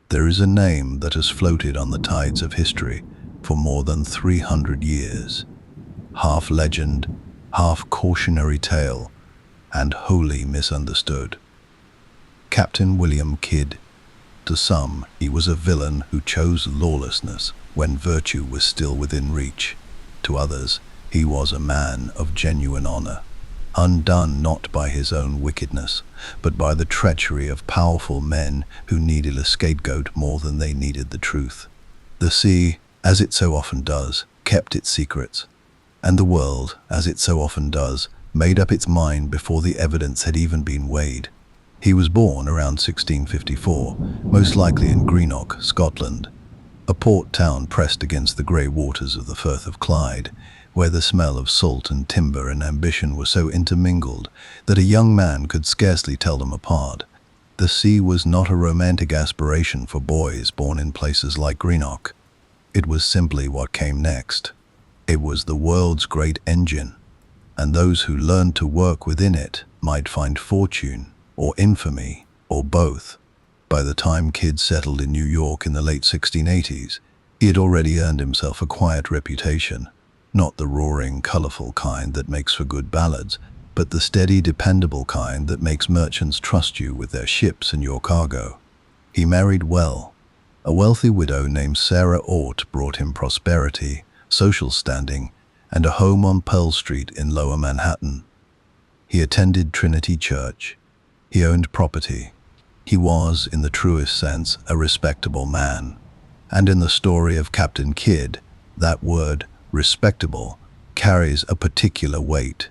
There is a name that has floated on the tides of history for more than 300 years, half legend, half cautionary tale, and wholly misunderstood. Captain William Kidd. To some, he was a villain who chose lawlessness when virtue was still within reach. To others, he was a man of genuine honor, undone not by his own wickedness, but by the treachery of powerful men who needed a scapegoat more than they needed the truth. The sea, as it so often does, kept its secrets, and the world, as it so often does, made up its mind before the evidence had even been weighed. He was born around 1654, most likely in Greenock, Scotland, a port town pressed against the grey waters of the Firth of Clyde, where the smell of salt and timber and ambition were so intermingled that a young man could scarcely tell them apart. The sea was not a romantic aspiration for boys born in places like Greenock. It was simply what came next. It was the world's great engine, and those who learned to work within it might find fortune or infamy, or both. By the time Kidd settled in New York in the late 1680s, he had already earned himself a quiet reputation, not the roaring, colorful kind that makes for good ballads, but the steady, dependable kind that makes merchants trust you with their ships and your cargo. He married well. A wealthy widow named Sarah Ort brought him prosperity, social standing, and a home on Pearl Street in Lower Manhattan. He attended Trinity Church. He owned property. He was, in the truest sense, a respectable man. And in the story of Captain Kidd, that word, respectable, carries a particular weight,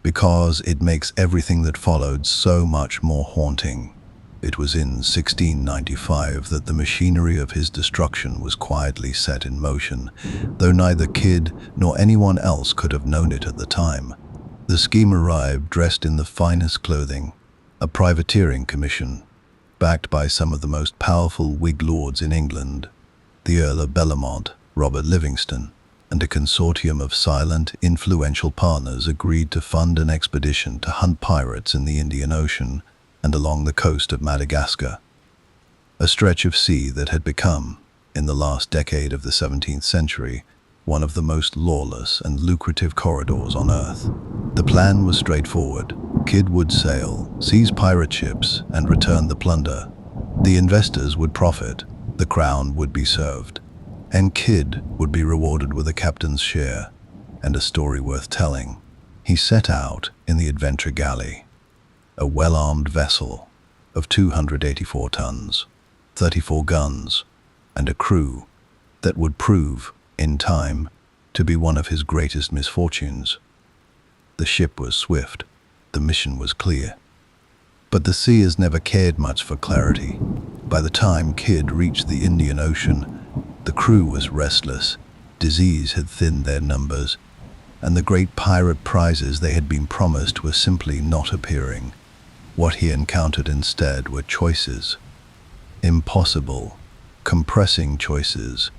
because it makes everything that followed so much more haunting. It was in 1695 that the machinery of his destruction was quietly set in motion, though neither Kidd nor anyone else could have known it at the time. The scheme arrived dressed in the finest clothing, a privateering commission, backed by some of the most powerful Whig lords in England, the Earl of Bellamont, Robert Livingston, and a consortium of silent, influential partners agreed to fund an expedition to hunt pirates in the Indian Ocean and along the coast of Madagascar, a stretch of sea that had become, in the last decade of the 17th century, one of the most lawless and lucrative corridors on Earth. The plan was straightforward. Kidd would sail, seize pirate ships, and return the plunder. The investors would profit, the crown would be served, and Kidd would be rewarded with a captain's share and a story worth telling. He set out in the Adventure Galley, a well-armed vessel of 284 tons, 34 guns, and a crew that would prove, in time, to be one of his greatest misfortunes. The ship was swift, the mission was clear. But the sea has never cared much for clarity. By the time Kidd reached the Indian Ocean, the crew was restless, disease had thinned their numbers, and the great pirate prizes they had been promised were simply not appearing. What he encountered instead were choices. Impossible, compressing choices,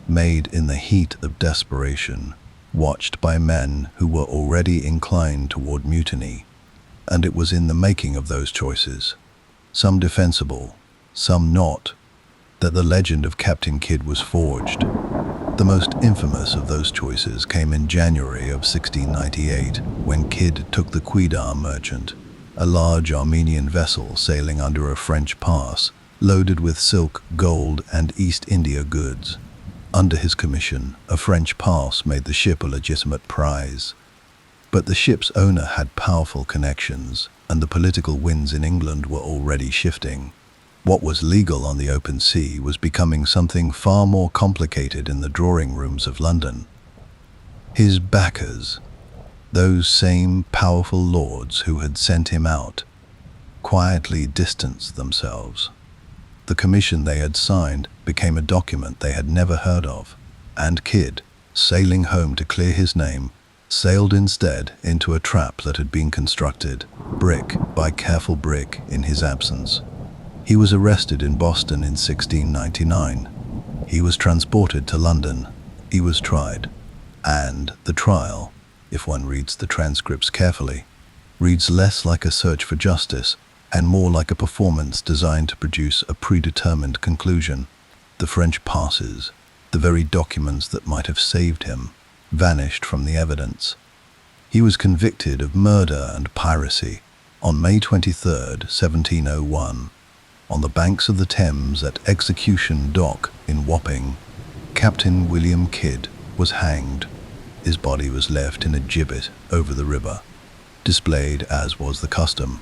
made in the heat of desperation, watched by men who were already inclined toward mutiny. And it was in the making of those choices, some defensible, some not, that the legend of Captain Kidd was forged. The most infamous of those choices came in January of 1698, when Kidd took the Quidar Merchant, a large Armenian vessel sailing under a French pass, loaded with silk, gold, and East India goods. Under his commission, a French pass made the ship a legitimate prize. But the ship's owner had powerful connections, and the political winds in England were already shifting. What was legal on the open sea was becoming something far more complicated in the drawing rooms of London. His backers, those same powerful lords who had sent him out, quietly distanced themselves. The commission they had signed became a document they had never heard of, and Kidd, sailing home to clear his name, sailed instead into a trap that had been constructed, brick by careful brick, in his absence. He was arrested in Boston in 1699. He was transported to London. He was tried. And the trial, if one reads the transcripts carefully, reads less like a search for justice and more like a performance designed to produce a predetermined conclusion. The French passes, the very documents that might have saved him, vanished from the evidence. He was convicted of murder and piracy on May 23, 1701. On the banks of the Thames at Execution Dock in Wapping, Captain William Kidd was hanged. His body was left in a gibbet over the river, displayed, as was the custom,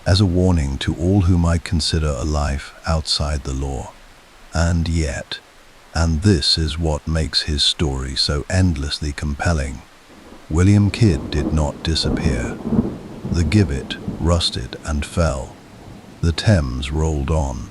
as a warning to all who might consider a life outside the law. And yet, and this is what makes his story so endlessly compelling, William Kidd did not disappear. The gibbet rusted and fell. The Thames rolled on,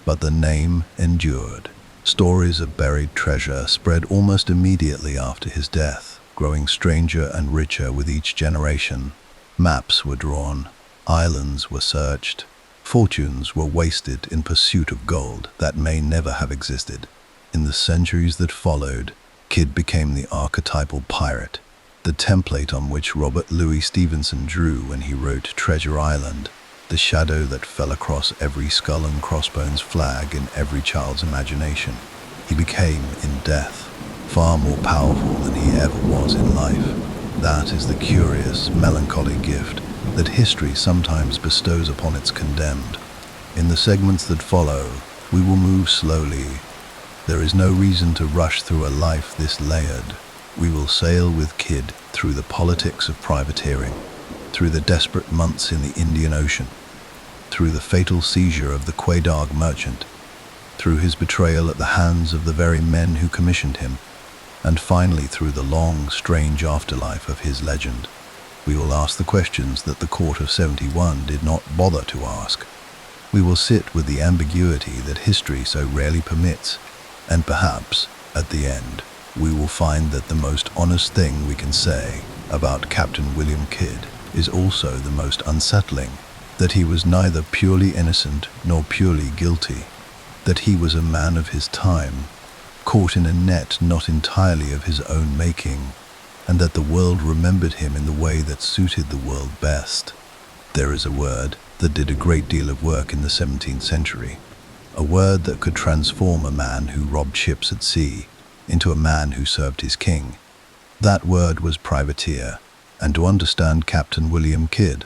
but the name endured. Stories of buried treasure spread almost immediately after his death, growing stranger and richer with each generation. Maps were drawn, islands were searched, fortunes were wasted in pursuit of gold that may never have existed. In the centuries that followed, Kidd became the archetypal pirate, the template on which Robert Louis Stevenson drew when he wrote Treasure Island, the shadow that fell across every skull and crossbones flag in every child's imagination. He became, in death, far more powerful than he ever was in life. That is the curious, melancholy gift that history sometimes bestows upon its condemned. In the segments that follow, we will move slowly. There is no reason to rush through a life this layered. We will sail with Kidd through the politics of privateering, through the desperate months in the Indian Ocean, through the fatal seizure of the Quedagh merchant, through his betrayal at the hands of the very men who commissioned him, and finally through the long, strange afterlife of his legend. We will ask the questions that the Court of 71 did not bother to ask. We will sit with the ambiguity that history so rarely permits, and perhaps, at the end, we will find that the most honest thing we can say about Captain William Kidd is also the most unsettling, that he was neither purely innocent nor purely guilty, that he was a man of his time, caught in a net not entirely of his own making, and that the world remembered him in the way that suited the world best. There is a word that did a great deal of work in the 17th century, a word that could transform a man who robbed ships at sea into a man who served his king. That word was privateer, and to understand Captain William Kidd,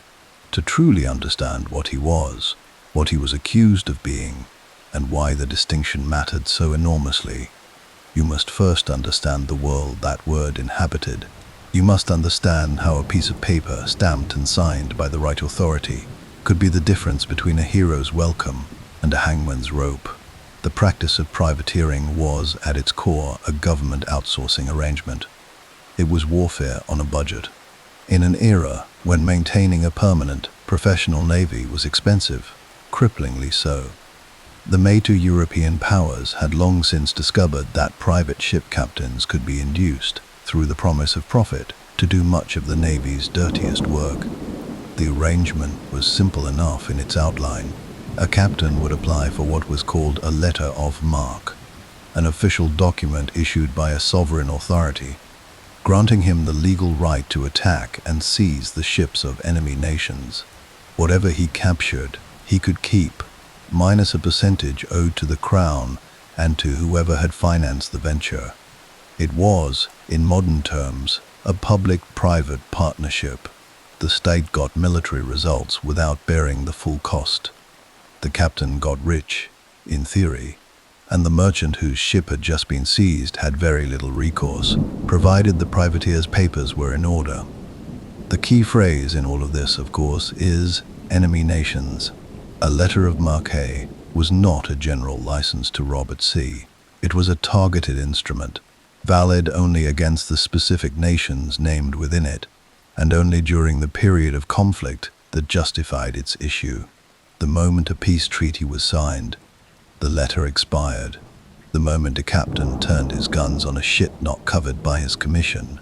to truly understand what he was accused of being, and why the distinction mattered so enormously, you must first understand the world that word inhabited. You must understand how a piece of paper stamped and signed by the right authority could be the difference between a hero's welcome and a hangman's rope. The practice of privateering was, at its core, a government outsourcing arrangement. It was warfare on a budget. In an era when maintaining a permanent, professional navy was expensive, cripplingly so, the major European powers had long since discovered that private ship captains could be induced, through the promise of profit, to do much of the Navy's dirtiest work. The arrangement was simple enough in its outline. A captain would apply for what was called a letter of marque, an official document issued by a sovereign authority, granting him the legal right to attack and seize the ships of enemy nations. Whatever he captured, he could keep, minus a percentage owed to the crown and to whoever had financed the venture. It was, in modern terms, a public-private partnership. The state got military results without bearing the full cost. The captain got rich, in theory, and the merchant whose ship had just been seized had very little recourse, provided the privateer's papers were in order. The key phrase in all of this, of course, is enemy nations. A letter of marque was not a general license to rob at sea. It was a targeted instrument, valid only against the specific nations named within it, and only during the period of conflict that justified its issue. The moment a peace treaty was signed, the letter expired. The moment a captain turned his guns on a ship not covered by his commission,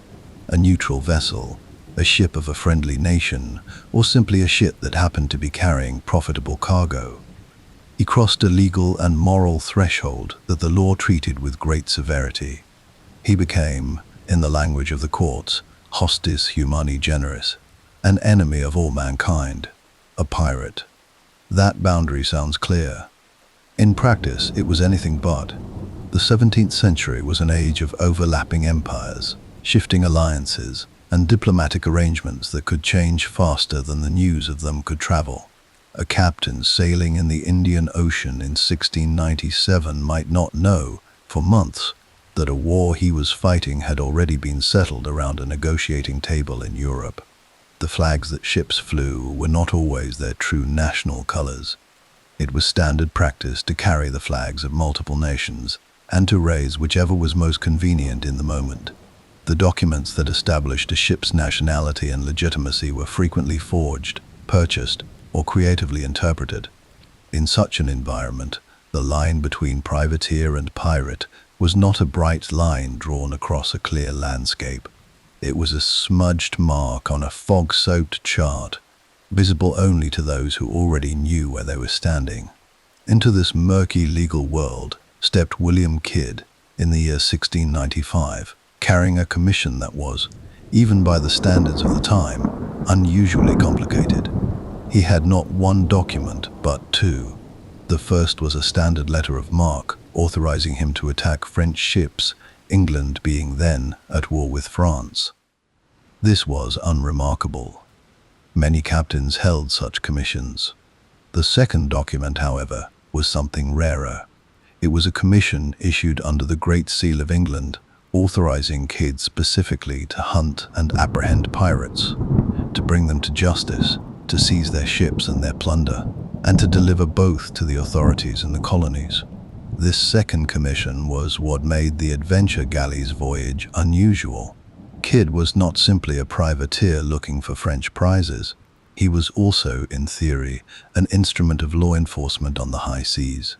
a neutral vessel, a ship of a friendly nation, or simply a ship that happened to be carrying profitable cargo, he crossed a legal and moral threshold that the law treated with great severity. He became, in the language of the courts, hostis humani generis, an enemy of all mankind, a pirate. That boundary sounds clear. In practice, it was anything but. The 17th century was an age of overlapping empires, shifting alliances, and diplomatic arrangements that could change faster than the news of them could travel. A captain sailing in the Indian Ocean in 1697 might not know, for months, that a war he was fighting had already been settled around a negotiating table in Europe. The flags that ships flew were not always their true national colors. It was standard practice to carry the flags of multiple nations and to raise whichever was most convenient in the moment. The documents that established a ship's nationality and legitimacy were frequently forged, purchased, or creatively interpreted. In such an environment, the line between privateer and pirate was not a bright line drawn across a clear landscape. It was a smudged mark on a fog-soaked chart, visible only to those who already knew where they were standing. Into this murky legal world stepped William Kidd in the year 1695, carrying a commission that was, even by the standards of the time, unusually complicated. He had not one document, but two. The first was a standard letter of marque authorizing him to attack French ships, England being then at war with France. This was unremarkable. Many captains held such commissions. The second document, however, was something rarer. It was a commission issued under the Great Seal of England, authorizing Kidd specifically to hunt and apprehend pirates, to bring them to justice, to seize their ships and their plunder, and to deliver both to the authorities in the colonies. This second commission was what made the adventure galley's voyage unusual. Kidd was not simply a privateer looking for French prizes. He was also, in theory, an instrument of law enforcement on the high seas.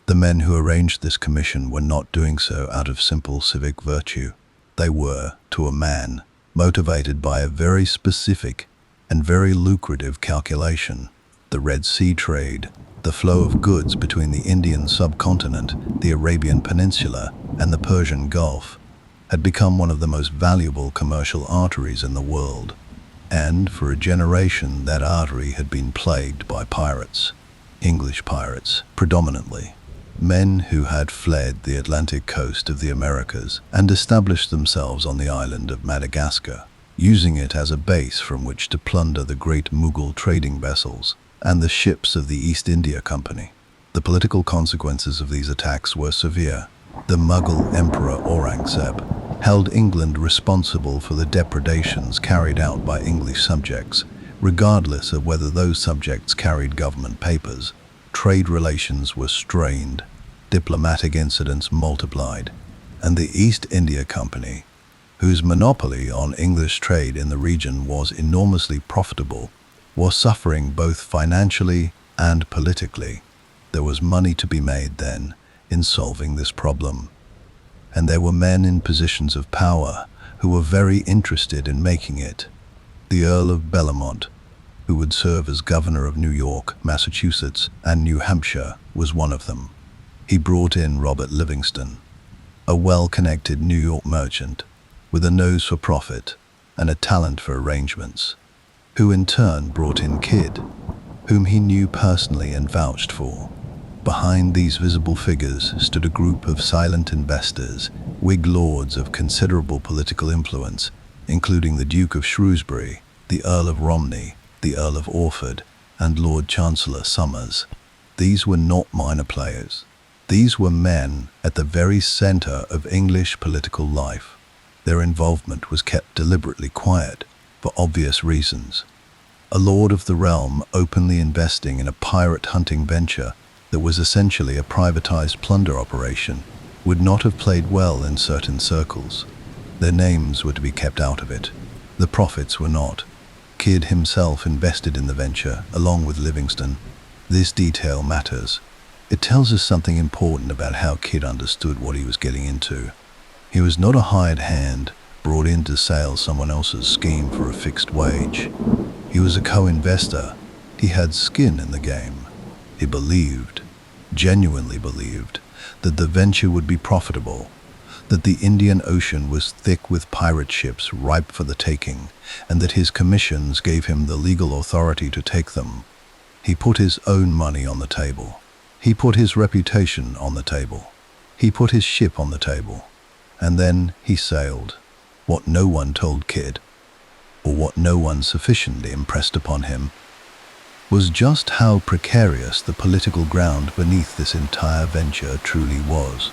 The men who arranged this commission were not doing so out of simple civic virtue. They were, to a man, motivated by a very specific and very lucrative calculation: the Red Sea trade, the flow of goods between the Indian subcontinent, the Arabian Peninsula, and the Persian Gulf, had become one of the most valuable commercial arteries in the world. And for a generation, that artery had been plagued by pirates. English pirates, predominantly. Men who had fled the Atlantic coast of the Americas and established themselves on the island of Madagascar, using it as a base from which to plunder the great Mughal trading vessels and the ships of the East India Company. The political consequences of these attacks were severe. The Mughal Emperor Aurangzeb held England responsible for the depredations carried out by English subjects, regardless of whether those subjects carried government papers. Trade relations were strained, diplomatic incidents multiplied, and the East India Company, whose monopoly on English trade in the region was enormously profitable, was suffering both financially and politically. There was money to be made then in solving this problem, and there were men in positions of power who were very interested in making it. The Earl of Bellamont, who would serve as governor of New York, Massachusetts, and New Hampshire, was one of them. He brought in Robert Livingston, a well-connected New York merchant with a nose for profit and a talent for arrangements, who in turn brought in Kidd, whom he knew personally and vouched for. Behind these visible figures stood a group of silent investors, Whig lords of considerable political influence, including the Duke of Shrewsbury, the Earl of Romney, the Earl of Orford, and Lord Chancellor Somers. These were not minor players. These were men at the very center of English political life. Their involvement was kept deliberately quiet, for obvious reasons. A lord of the realm openly investing in a pirate hunting venture that was essentially a privatized plunder operation would not have played well in certain circles. Their names were to be kept out of it. The profits were not. Kidd himself invested in the venture, along with Livingston. This detail matters. It tells us something important about how Kidd understood what he was getting into. He was not a hired hand, brought in to sail someone else's scheme for a fixed wage. He was a co-investor. He had skin in the game. He believed, genuinely believed, that the venture would be profitable, that the Indian Ocean was thick with pirate ships ripe for the taking, and that his commissions gave him the legal authority to take them. He put his own money on the table. He put his reputation on the table. He put his ship on the table. And then he sailed. What no one told Kidd, or what no one sufficiently impressed upon him, was just how precarious the political ground beneath this entire venture truly was.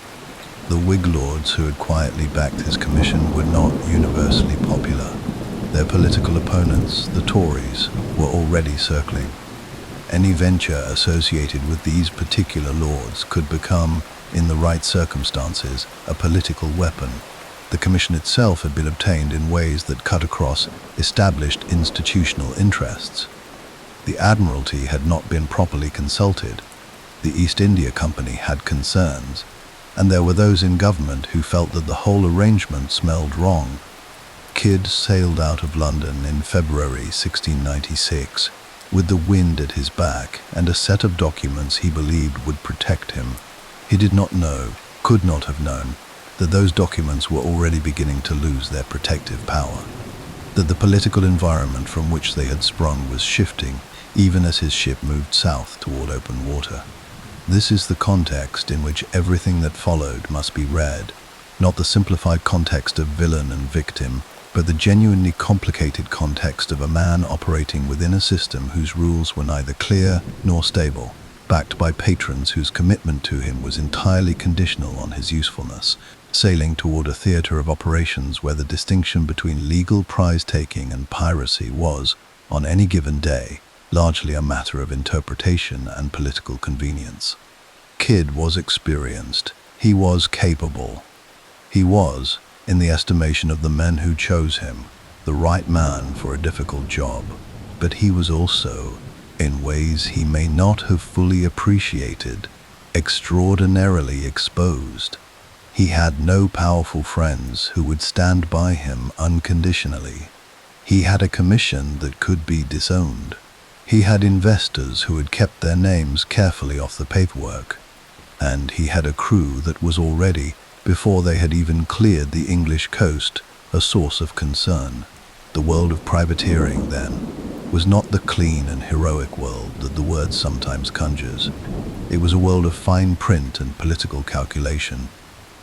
The Whig lords who had quietly backed his commission were not universally popular. Their political opponents, the Tories, were already circling. Any venture associated with these particular lords could become, in the right circumstances, a political weapon. The commission itself had been obtained in ways that cut across established institutional interests. The Admiralty had not been properly consulted. The East India Company had concerns, and there were those in government who felt that the whole arrangement smelled wrong. Kidd sailed out of London in February 1696 with the wind at his back and a set of documents he believed would protect him. He did not know, could not have known, that those documents were already beginning to lose their protective power, that the political environment from which they had sprung was shifting even as his ship moved south toward open water. This is the context in which everything that followed must be read, not the simplified context of villain and victim, but the genuinely complicated context of a man operating within a system whose rules were neither clear nor stable, backed by patrons whose commitment to him was entirely conditional on his usefulness, sailing toward a theater of operations where the distinction between legal prize-taking and piracy was, on any given day, largely a matter of interpretation and political convenience. Kidd was experienced. He was capable. He was, in the estimation of the men who chose him, the right man for a difficult job. But he was also, in ways he may not have fully appreciated, extraordinarily exposed. He had no powerful friends who would stand by him unconditionally. He had a commission that could be disowned. He had investors who had kept their names carefully off the paperwork. And he had a crew that was already, before they had even cleared the English coast, a source of concern. The world of privateering, then, was not the clean and heroic world that the word sometimes conjures. It was a world of fine print and political calculation.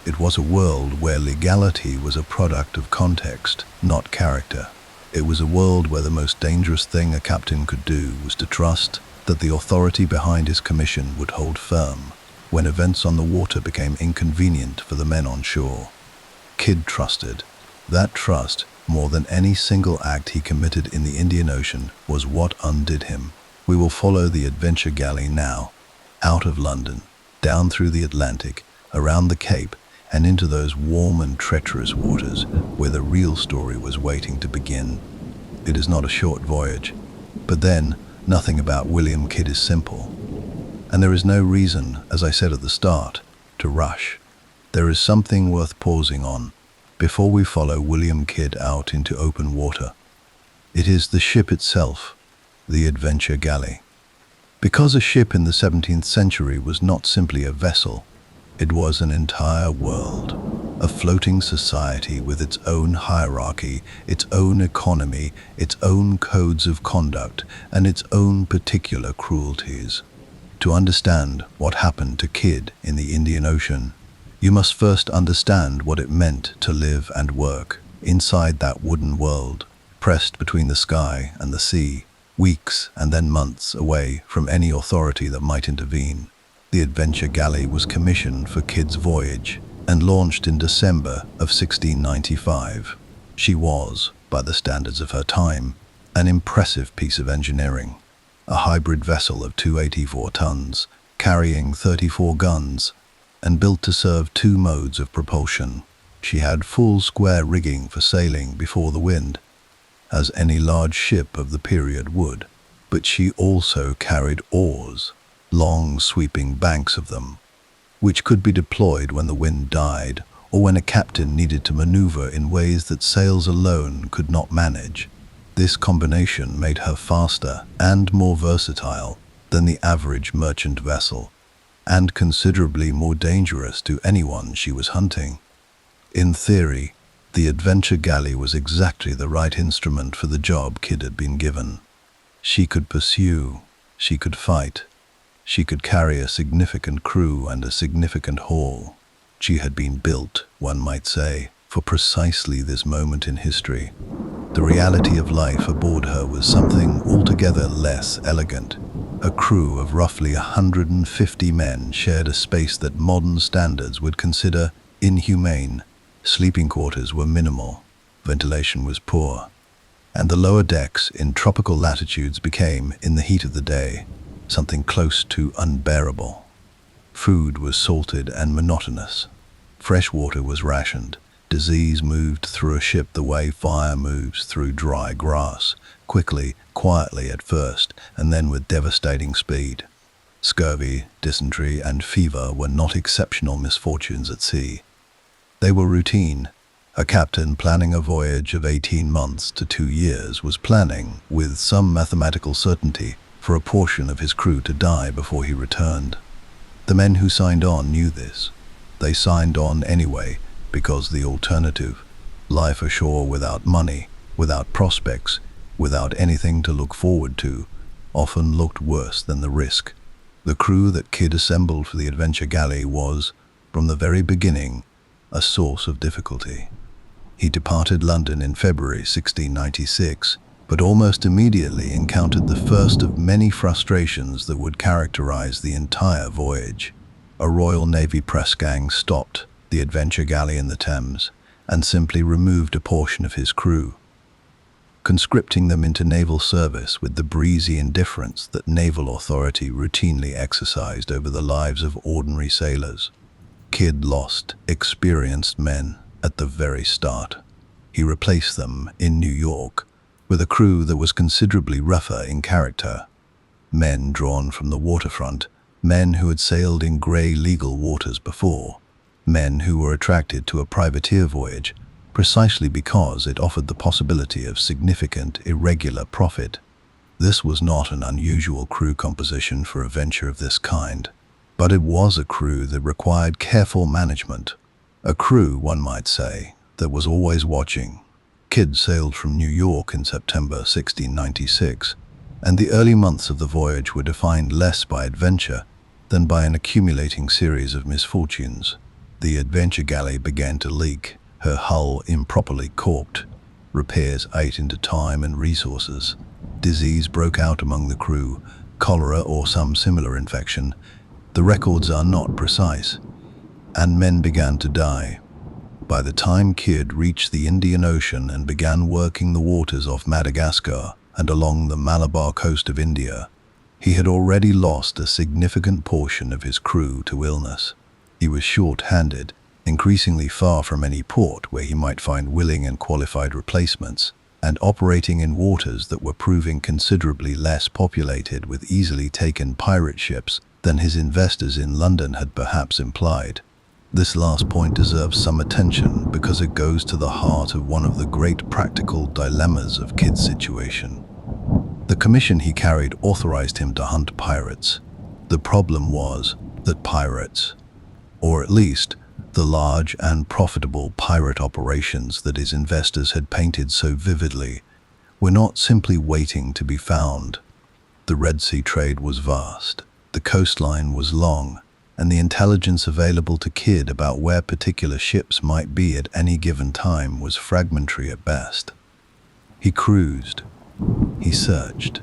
It was a world where legality was a product of context, not character. It was a world where the most dangerous thing a captain could do was to trust that the authority behind his commission would hold firm when events on the water became inconvenient for the men on shore. Kidd trusted. That trust, more than any single act he committed in the Indian Ocean, was what undid him. We will follow the adventure galley now, out of London, down through the Atlantic, around the Cape, and into those warm and treacherous waters where the real story was waiting to begin. It is not a short voyage, but then nothing about William Kidd is simple. And there is no reason, as I said at the start, to rush. There is something worth pausing on before we follow William Kidd out into open water. It is the ship itself, the adventure galley. Because a ship in the 17th century was not simply a vessel, it was an entire world, a floating society with its own hierarchy, its own economy, its own codes of conduct, and its own particular cruelties. To understand what happened to Kidd in the Indian Ocean, you must first understand what it meant to live and work inside that wooden world, pressed between the sky and the sea, weeks and then months away from any authority that might intervene. The adventure galley was commissioned for Kidd's voyage and launched in December of 1695. She was, by the standards of her time, an impressive piece of engineering. A hybrid vessel of 284 tons, carrying 34 guns, and built to serve two modes of propulsion. She had full square rigging for sailing before the wind, as any large ship of the period would, but she also carried oars, long sweeping banks of them, which could be deployed when the wind died or when a captain needed to maneuver in ways that sails alone could not manage. This combination made her faster and more versatile than the average merchant vessel, and considerably more dangerous to anyone she was hunting. In theory, the adventure galley was exactly the right instrument for the job Kidd had been given. She could pursue, She could fight. She could carry a significant crew and a significant haul. She had been built, one might say, for precisely this moment in history. The reality of life aboard her was something altogether less elegant. A crew of roughly 150 men shared a space that modern standards would consider inhumane. Sleeping quarters were minimal, ventilation was poor, and the lower decks in tropical latitudes became, in the heat of the day, something close to unbearable. Food was salted and monotonous. Fresh water was rationed. Disease moved through a ship the way fire moves through dry grass, quickly, quietly at first, and then with devastating speed. Scurvy, dysentery, and fever were not exceptional misfortunes at sea. They were routine. A captain planning a voyage of 18 months to 2 years was planning, with some mathematical certainty, for a portion of his crew to die before he returned. The men who signed on knew this. They signed on anyway, because the alternative, life ashore without money, without prospects, without anything to look forward to, often looked worse than the risk. The crew that Kidd assembled for the adventure galley was, from the very beginning, a source of difficulty. He departed London in February 1696, but almost immediately encountered the first of many frustrations that would characterize the entire voyage. A Royal Navy press gang stopped the adventure galley in the Thames and simply removed a portion of his crew, conscripting them into naval service with the breezy indifference that naval authority routinely exercised over the lives of ordinary sailors. Kidd lost experienced men at the very start. He replaced them in New York with a crew that was considerably rougher in character. Men drawn from the waterfront, men who had sailed in grey legal waters before, men who were attracted to a privateer voyage precisely because it offered the possibility of significant irregular profit. This was not an unusual crew composition for a venture of this kind, but it was a crew that required careful management. A crew, one might say, that was always watching. Kidd sailed from New York in September 1696, and the early months of the voyage were defined less by adventure than by an accumulating series of misfortunes. The adventure galley began to leak, her hull improperly caulked. Repairs ate into time and resources. Disease broke out among the crew, cholera or some similar infection. The records are not precise, and men began to die. By the time Kidd reached the Indian Ocean and began working the waters off Madagascar and along the Malabar coast of India, he had already lost a significant portion of his crew to illness. He was short-handed, increasingly far from any port where he might find willing and qualified replacements, and operating in waters that were proving considerably less populated with easily taken pirate ships than his investors in London had perhaps implied. This last point deserves some attention because it goes to the heart of one of the great practical dilemmas of Kidd's situation. The commission he carried authorized him to hunt pirates. The problem was that pirates, or at least the large and profitable pirate operations that his investors had painted so vividly, were not simply waiting to be found. The Red Sea trade was vast, the coastline was long, and the intelligence available to Kidd about where particular ships might be at any given time was fragmentary at best. He cruised, he searched,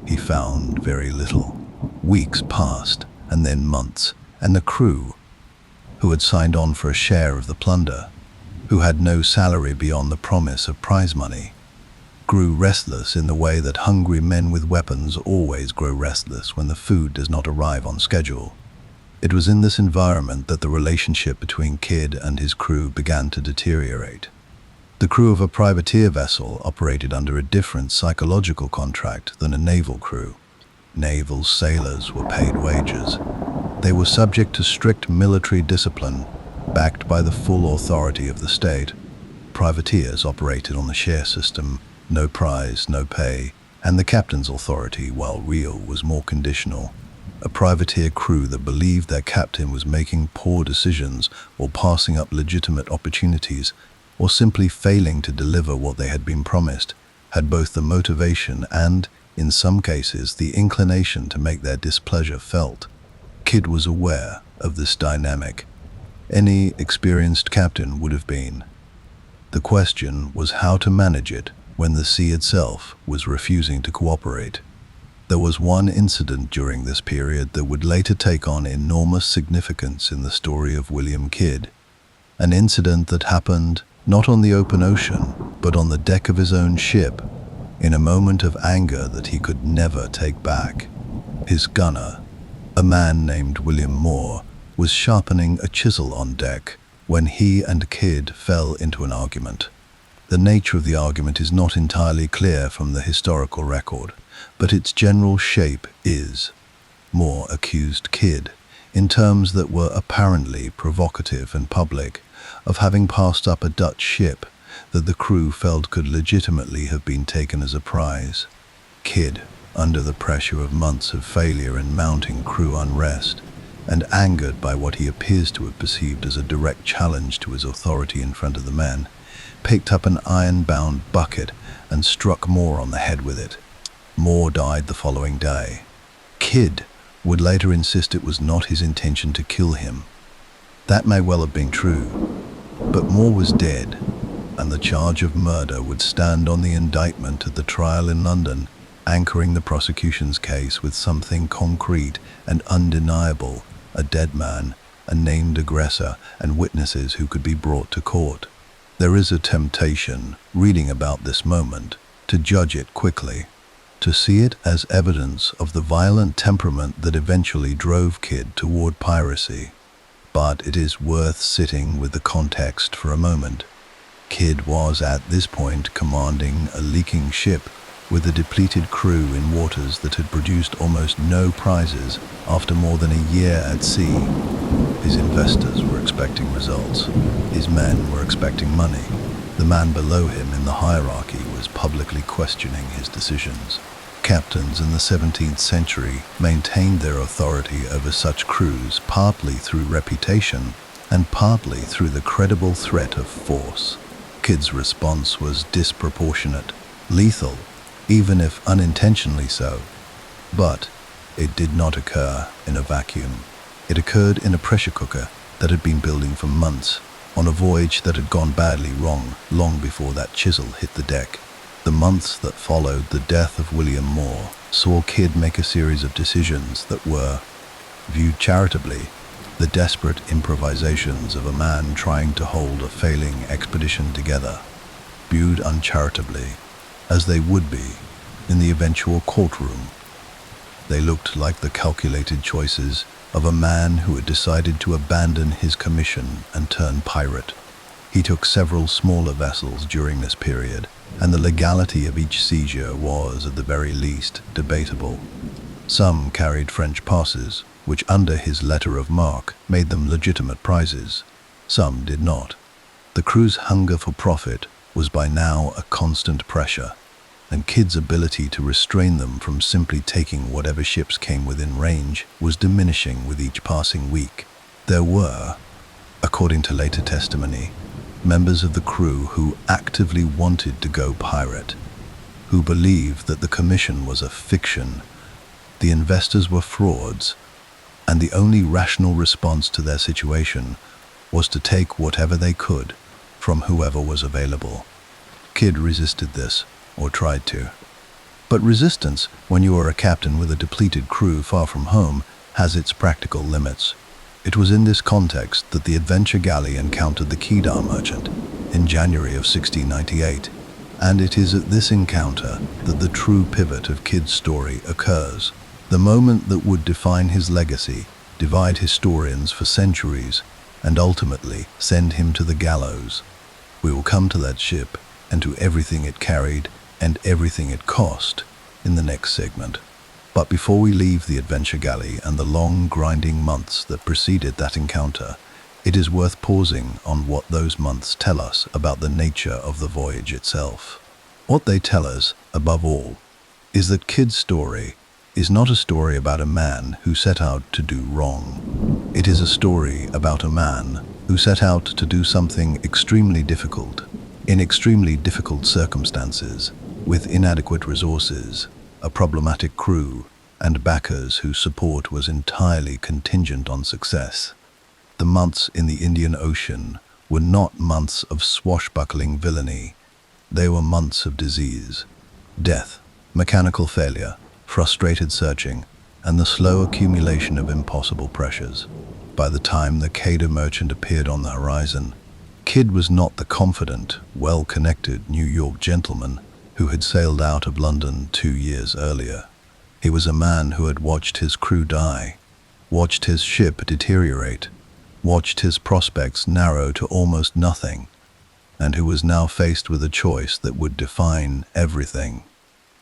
he found very little. Weeks passed, and then months, and the crew, who had signed on for a share of the plunder, who had no salary beyond the promise of prize money, grew restless in the way that hungry men with weapons always grow restless when the food does not arrive on schedule. It was in this environment that the relationship between Kidd and his crew began to deteriorate. The crew of a privateer vessel operated under a different psychological contract than a naval crew. Naval sailors were paid wages. They were subject to strict military discipline, backed by the full authority of the state. Privateers operated on the share system, no prize, no pay, and the captain's authority, while real, was more conditional. A privateer crew that believed their captain was making poor decisions or passing up legitimate opportunities or simply failing to deliver what they had been promised had both the motivation and, in some cases the inclination to make their displeasure felt. Kidd was aware of this dynamic. Any experienced captain would have been. The question was how to manage it when the sea itself was refusing to cooperate. There was one incident during this period that would later take on enormous significance in the story of William Kidd, an incident that happened not on the open ocean, but on the deck of his own ship, in a moment of anger that he could never take back. His gunner, a man named William Moore, was sharpening a chisel on deck when he and Kidd fell into an argument. The nature of the argument is not entirely clear from the historical record, but its general shape is. Moore accused Kidd, in terms that were apparently provocative and public, of having passed up a Dutch ship that the crew felt could legitimately have been taken as a prize. Kidd, under the pressure of months of failure and mounting crew unrest, and angered by what he appears to have perceived as a direct challenge to his authority in front of the men, picked up an iron-bound bucket and struck Moore on the head with it. Moore died the following day. Kidd would later insist it was not his intention to kill him. That may well have been true, but Moore was dead, and the charge of murder would stand on the indictment at the trial in London, anchoring the prosecution's case with something concrete and undeniable: a dead man, a named aggressor, and witnesses who could be brought to court. There is a temptation, reading about this moment, to judge it quickly, to see it as evidence of the violent temperament that eventually drove Kidd toward piracy. But it is worth sitting with the context for a moment. Kidd was at this point commanding a leaking ship with a depleted crew in waters that had produced almost no prizes after more than a year at sea. His investors were expecting results. His men were expecting money. The man below him in the hierarchy was publicly questioning his decisions. Captains in the 17th century maintained their authority over such crews partly through reputation and partly through the credible threat of force. Kidd's response was disproportionate, lethal, even if unintentionally so. But it did not occur in a vacuum. It occurred in a pressure cooker that had been building for months, on a voyage that had gone badly wrong long before that chisel hit the deck. The months that followed the death of William Moore saw Kidd make a series of decisions that were, viewed charitably, the desperate improvisations of a man trying to hold a failing expedition together. Viewed uncharitably, as they would be in the eventual courtroom, they looked like the calculated choices of a man who had decided to abandon his commission and turn pirate. He took several smaller vessels during this period, and the legality of each seizure was, at the very least, debatable. Some carried French passes, which under his letter of marque made them legitimate prizes. Some did not. The crew's hunger for profit was by now a constant pressure, and Kidd's ability to restrain them from simply taking whatever ships came within range was diminishing with each passing week. There were, according to later testimony, members of the crew who actively wanted to go pirate, who believed that the commission was a fiction, the investors were frauds, and the only rational response to their situation was to take whatever they could from whoever was available. Kidd resisted this, or tried to. But resistance, when you are a captain with a depleted crew far from home, has its practical limits. It was in this context that the Adventure Galley encountered the Kedar merchant in January of 1698, and it is at this encounter that the true pivot of Kidd's story occurs, the moment that would define his legacy, divide historians for centuries, and ultimately send him to the gallows. We will come to that ship and to everything it carried and everything it cost in the next segment. But before we leave the Adventure Galley and the long, grinding months that preceded that encounter, it is worth pausing on what those months tell us about the nature of the voyage itself. What they tell us, above all, is that Kidd's story is not a story about a man who set out to do wrong. It is a story about a man who set out to do something extremely difficult, in extremely difficult circumstances, with inadequate resources, a problematic crew, and backers whose support was entirely contingent on success. The months in the Indian Ocean were not months of swashbuckling villainy. They were months of disease, death, mechanical failure, frustrated searching, and the slow accumulation of impossible pressures. By the time the Quedagh merchant appeared on the horizon, Kidd was not the confident, well-connected New York gentleman who had sailed out of London 2 years earlier. He was a man who had watched his crew die, watched his ship deteriorate, watched his prospects narrow to almost nothing, and who was now faced with a choice that would define everything.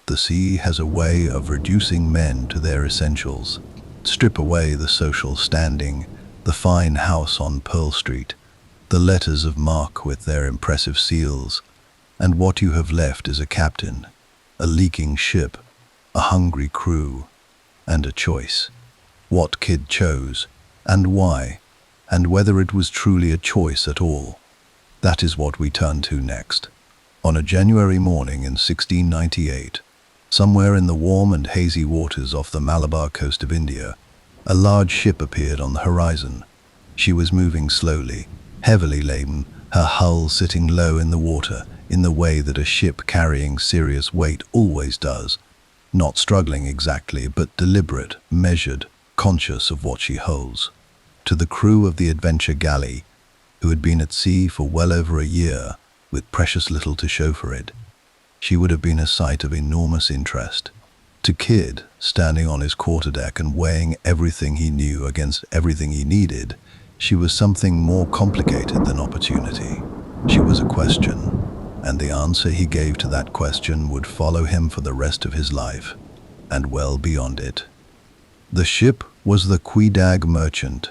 The sea has a way of reducing men to their essentials. Strip away the social standing, the fine house on Pearl Street, the letters of marque with their impressive seals, and what you have left is a captain, a leaking ship, a hungry crew, and a choice. What Kidd chose, and why, and whether it was truly a choice at all. That is what we turn to next. On a January morning in 1698, somewhere in the warm and hazy waters off the Malabar coast of India, a large ship appeared on the horizon. She was moving slowly, heavily laden, her hull sitting low in the water in the way that a ship carrying serious weight always does, not struggling exactly, but deliberate, measured, conscious of what she holds. To the crew of the adventure galley, who had been at sea for well over a year, with precious little to show for it, she would have been a sight of enormous interest. To Kidd, standing on his quarterdeck and weighing everything he knew against everything he needed, she was something more complicated than opportunity. She was a question, and the answer he gave to that question would follow him for the rest of his life, and well beyond it. The ship was the Quedagh Merchant.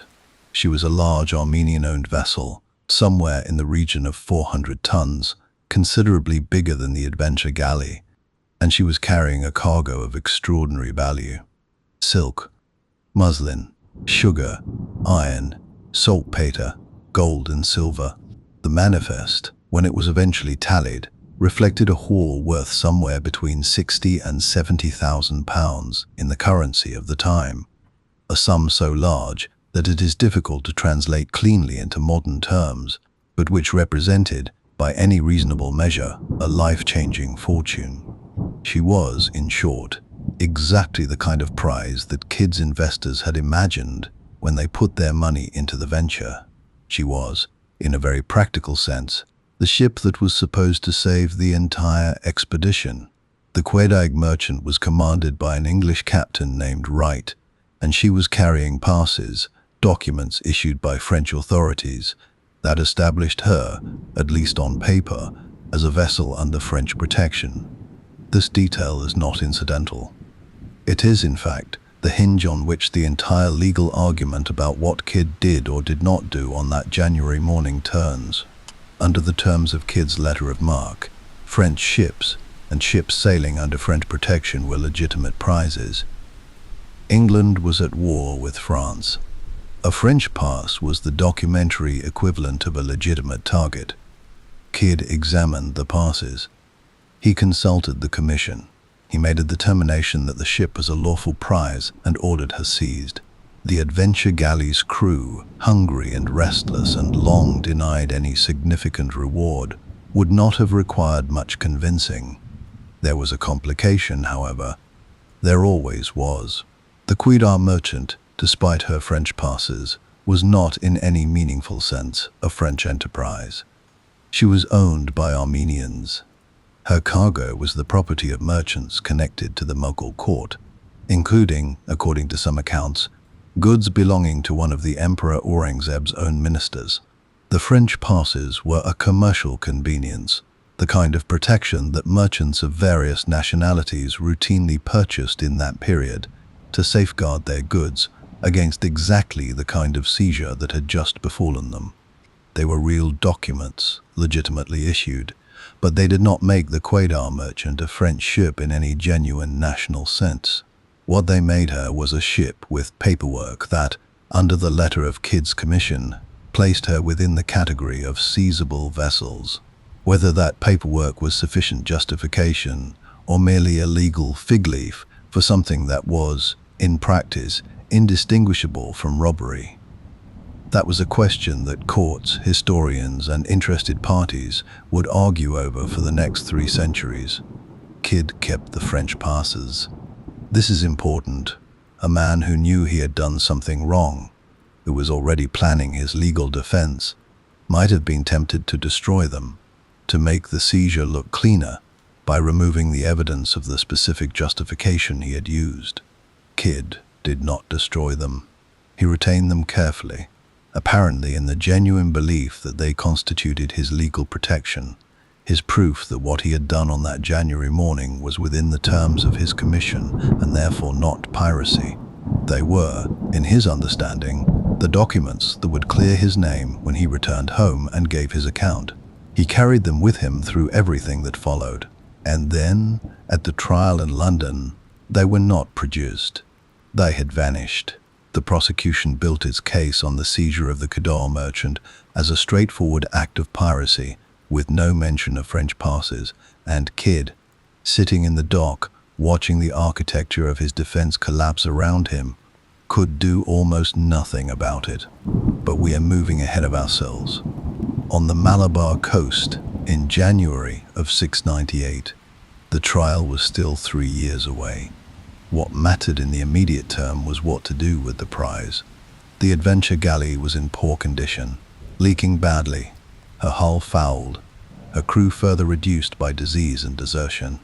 She was a large Armenian-owned vessel, somewhere in the region of 400 tons, considerably bigger than the adventure galley, and she was carrying a cargo of extraordinary value. Silk, muslin, sugar, iron, saltpeter, gold and silver. The manifest, when it was eventually tallied, reflected a haul worth somewhere between 60 and 70,000 pounds in the currency of the time, a sum so large that it is difficult to translate cleanly into modern terms, but which represented, by any reasonable measure, a life-changing fortune. She was, in short, exactly the kind of prize that Kidd's investors had imagined when they put their money into the venture. She was, in a very practical sense, the ship that was supposed to save the entire expedition. The Quedagh Merchant was commanded by an English captain named Wright, and she was carrying passes, documents issued by French authorities, that established her, at least on paper, as a vessel under French protection. This detail is not incidental. It is, in fact, the hinge on which the entire legal argument about what Kidd did or did not do on that January morning turns. Under the terms of Kidd's letter of marque, French ships and ships sailing under French protection were legitimate prizes. England was at war with France. A French pass was the documentary equivalent of a legitimate target. Kidd examined the passes. He consulted the commission. He made a determination that the ship was a lawful prize and ordered her seized. The adventure galley's crew, hungry and restless and long denied any significant reward, would not have required much convincing. There was a complication, however. There always was. The Quedagh Merchant, despite her French passes, was not in any meaningful sense a French enterprise. She was owned by Armenians. Her cargo was the property of merchants connected to the Mughal court, including, according to some accounts, goods belonging to one of the Emperor Aurangzeb's own ministers. The French passes were a commercial convenience, the kind of protection that merchants of various nationalities routinely purchased in that period to safeguard their goods against exactly the kind of seizure that had just befallen them. They were real documents, legitimately issued, but they did not make the Quedagh Merchant a French ship in any genuine national sense. What they made her was a ship with paperwork that, under the letter of Kidd's commission, placed her within the category of seizable vessels. Whether that paperwork was sufficient justification, or merely a legal fig leaf for something that was, in practice, indistinguishable from robbery? That was a question that courts, historians, and interested parties would argue over for the next 3 centuries. Kidd kept the French passes. This is important. A man who knew he had done something wrong, who was already planning his legal defense, might have been tempted to destroy them, to make the seizure look cleaner by removing the evidence of the specific justification he had used. Kidd did not destroy them. He retained them carefully, apparently in the genuine belief that they constituted his legal protection, his proof that what he had done on that January morning was within the terms of his commission and therefore not piracy. They were, in his understanding, the documents that would clear his name when he returned home and gave his account. He carried them with him through everything that followed. And then, at the trial in London, they were not produced. They had vanished. The prosecution built its case on the seizure of the Cador merchant as a straightforward act of piracy, with no mention of French passes, and Kidd, sitting in the dock, watching the architecture of his defense collapse around him, could do almost nothing about it. But we are moving ahead of ourselves. On the Malabar coast, in January of 698, the trial was still 3 years away. What mattered in the immediate term was what to do with the prize. The adventure galley was in poor condition, leaking badly, her hull fouled, her crew further reduced by disease and desertion.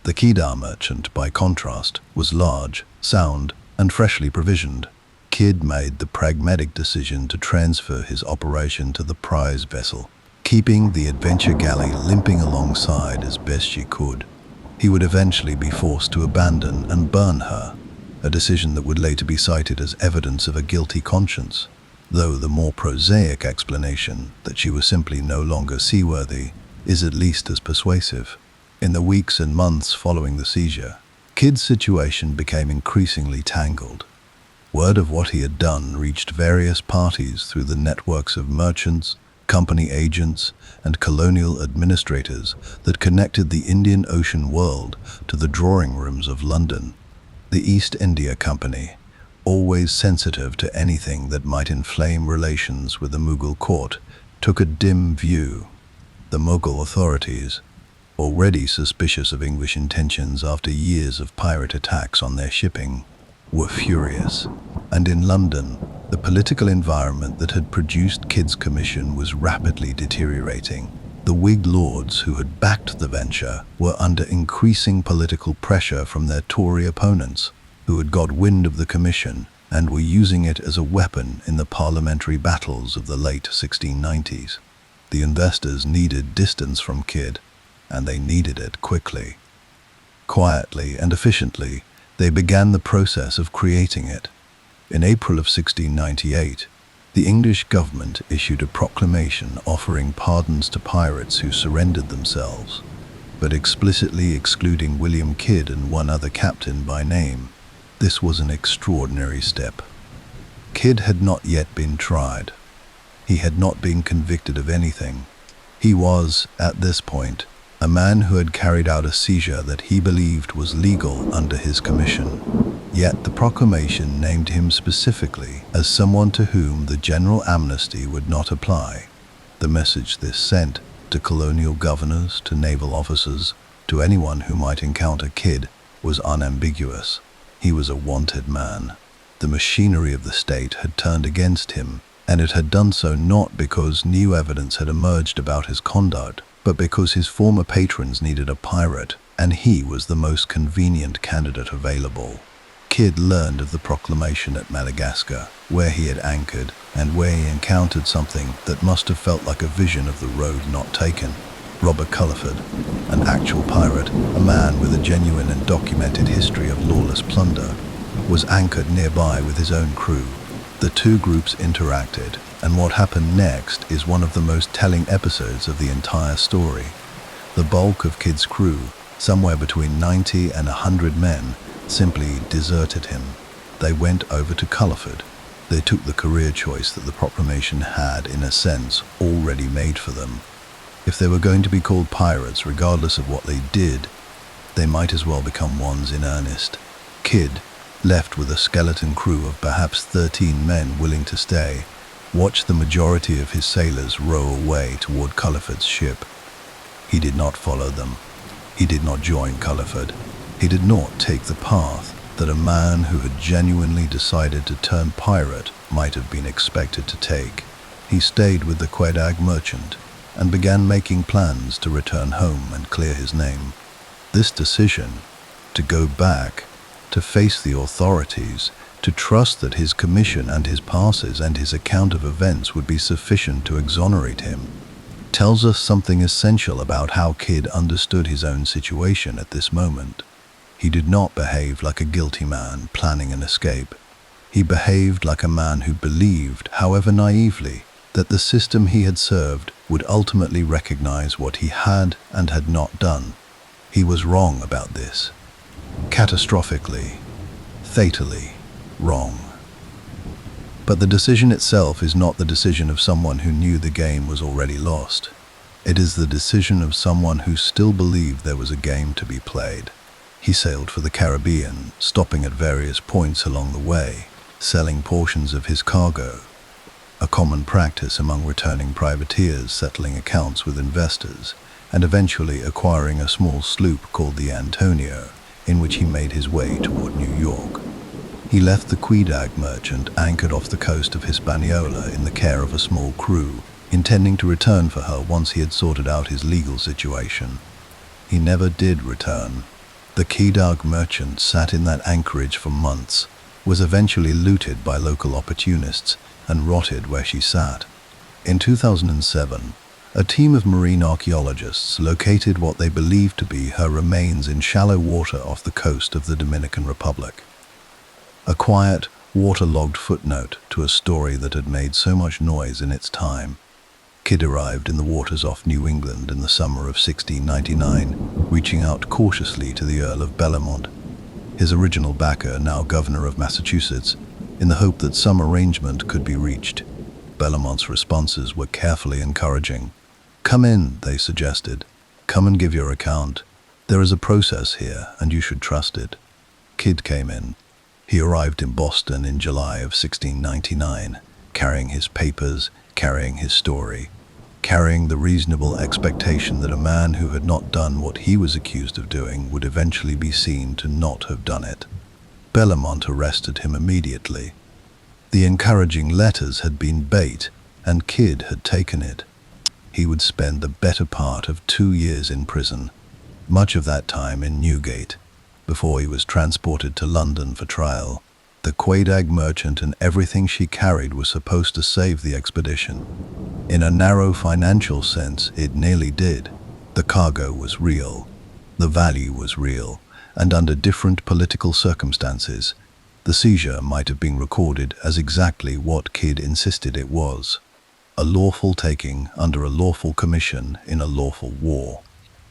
The Kedar merchant, by contrast, was large, sound, and freshly provisioned. Kidd made the pragmatic decision to transfer his operation to the prize vessel, keeping the adventure galley limping alongside as best she could. He would eventually be forced to abandon and burn her, a decision that would later be cited as evidence of a guilty conscience, though the more prosaic explanation that she was simply no longer seaworthy is at least as persuasive. In the weeks and months following the seizure, Kidd's situation became increasingly tangled. Word of what he had done reached various parties through the networks of merchants, company agents, and colonial administrators that connected the Indian Ocean world to the drawing rooms of London. The East India Company, always sensitive to anything that might inflame relations with the Mughal court, took a dim view. The Mughal authorities, already suspicious of English intentions after years of pirate attacks on their shipping, were furious. And in London, the political environment that had produced Kidd's commission was rapidly deteriorating. The Whig lords who had backed the venture were under increasing political pressure from their Tory opponents, who had got wind of the commission and were using it as a weapon in the parliamentary battles of the late 1690s. The investors needed distance from Kidd, and they needed it quickly. Quietly and efficiently, they began the process of creating it. In April of 1698, the English government issued a proclamation offering pardons to pirates who surrendered themselves, but explicitly excluding William Kidd and one other captain by name. This was an extraordinary step. Kidd had not yet been tried. He had not been convicted of anything. He was, at this point, a man who had carried out a seizure that he believed was legal under his commission. Yet the proclamation named him specifically as someone to whom the general amnesty would not apply. The message this sent to colonial governors, to naval officers, to anyone who might encounter Kidd was unambiguous. He was a wanted man. The machinery of the state had turned against him, and it had done so not because new evidence had emerged about his conduct, but because his former patrons needed a pirate, and he was the most convenient candidate available. Kidd learned of the proclamation at Madagascar, where he had anchored, and where he encountered something that must have felt like a vision of the road not taken. Robert Culliford, an actual pirate, a man with a genuine and documented history of lawless plunder, was anchored nearby with his own crew. The two groups interacted, and what happened next is one of the most telling episodes of the entire story. The bulk of Kidd's crew, somewhere between 90 and 100 men, simply deserted him. They went over to Culliford. They took the career choice that the proclamation had, in a sense, already made for them. If they were going to be called pirates regardless of what they did, they might as well become ones in earnest. Kidd, left with a skeleton crew of perhaps 13 men willing to stay, watched the majority of his sailors row away toward Culliford's ship. He did not follow them. He did not join Culliford. He did not take the path that a man who had genuinely decided to turn pirate might have been expected to take. He stayed with the Quedagh merchant and began making plans to return home and clear his name. This decision, to go back, to face the authorities, to trust that his commission and his passes and his account of events would be sufficient to exonerate him, tells us something essential about how Kidd understood his own situation at this moment. He did not behave like a guilty man planning an escape. He behaved like a man who believed, however naively, that the system he had served would ultimately recognize what he had and had not done. He was wrong about this. Catastrophically, fatally wrong. But the decision itself is not the decision of someone who knew the game was already lost. It is the decision of someone who still believed there was a game to be played. He sailed for the Caribbean, stopping at various points along the way, selling portions of his cargo, a common practice among returning privateers settling accounts with investors, and eventually acquiring a small sloop called the Antonio, in which he made his way toward New York. He left the Quedagh merchant anchored off the coast of Hispaniola in the care of a small crew, intending to return for her once he had sorted out his legal situation. He never did return. The Quedagh merchant sat in that anchorage for months, was eventually looted by local opportunists, and rotted where she sat. In 2007, a team of marine archaeologists located what they believed to be her remains in shallow water off the coast of the Dominican Republic. A quiet, waterlogged footnote to a story that had made so much noise in its time. Kidd arrived in the waters off New England in the summer of 1699, reaching out cautiously to the Earl of Bellamont, his original backer, now governor of Massachusetts, in the hope that some arrangement could be reached. Bellamont's responses were carefully encouraging. "Come in," they suggested. "Come and give your account. There is a process here, and you should trust it." Kidd came in. He arrived in Boston in July of 1699, carrying his papers, carrying his story, carrying the reasonable expectation that a man who had not done what he was accused of doing would eventually be seen to not have done it. Bellamont arrested him immediately. The encouraging letters had been bait, and Kidd had taken it. He would spend the better part of 2 years in prison, much of that time in Newgate, before he was transported to London for trial. The Quedagh merchant and everything she carried was supposed to save the expedition. In a narrow financial sense, it nearly did. The cargo was real, the value was real, and under different political circumstances, the seizure might have been recorded as exactly what Kidd insisted it was: a lawful taking under a lawful commission in a lawful war.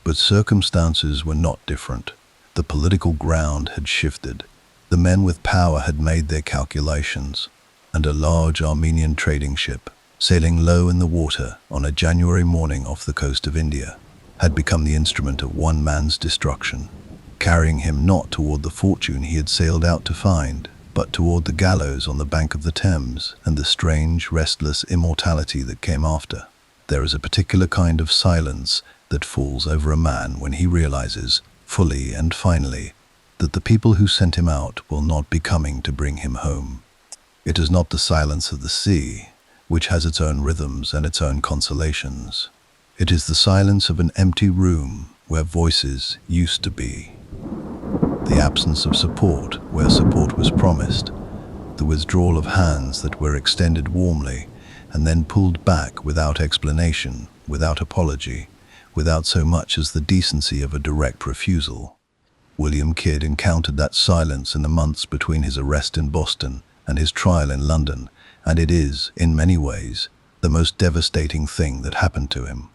But circumstances were not different. The political ground had shifted. The men with power had made their calculations, and a large Armenian trading ship, sailing low in the water on a January morning off the coast of India, had become the instrument of one man's destruction, carrying him not toward the fortune he had sailed out to find, but toward the gallows on the bank of the Thames and the strange, restless immortality that came after. There is a particular kind of silence that falls over a man when he realizes, fully and finally, that the people who sent him out will not be coming to bring him home. It is not the silence of the sea, which has its own rhythms and its own consolations. It is the silence of an empty room where voices used to be. The absence of support where support was promised. The withdrawal of hands that were extended warmly and then pulled back without explanation, without apology, without so much as the decency of a direct refusal. William Kidd encountered that silence in the months between his arrest in Boston and his trial in London, and it is, in many ways, the most devastating thing that happened to him.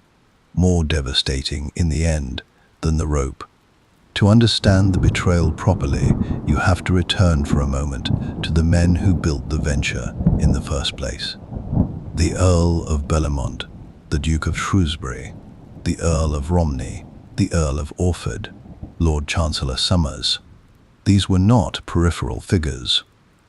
More devastating, in the end, than the rope. To understand the betrayal properly, you have to return for a moment to the men who built the venture in the first place. The Earl of Bellamont, the Duke of Shrewsbury, the Earl of Romney, the Earl of Orford, Lord Chancellor Somers. These were not peripheral figures.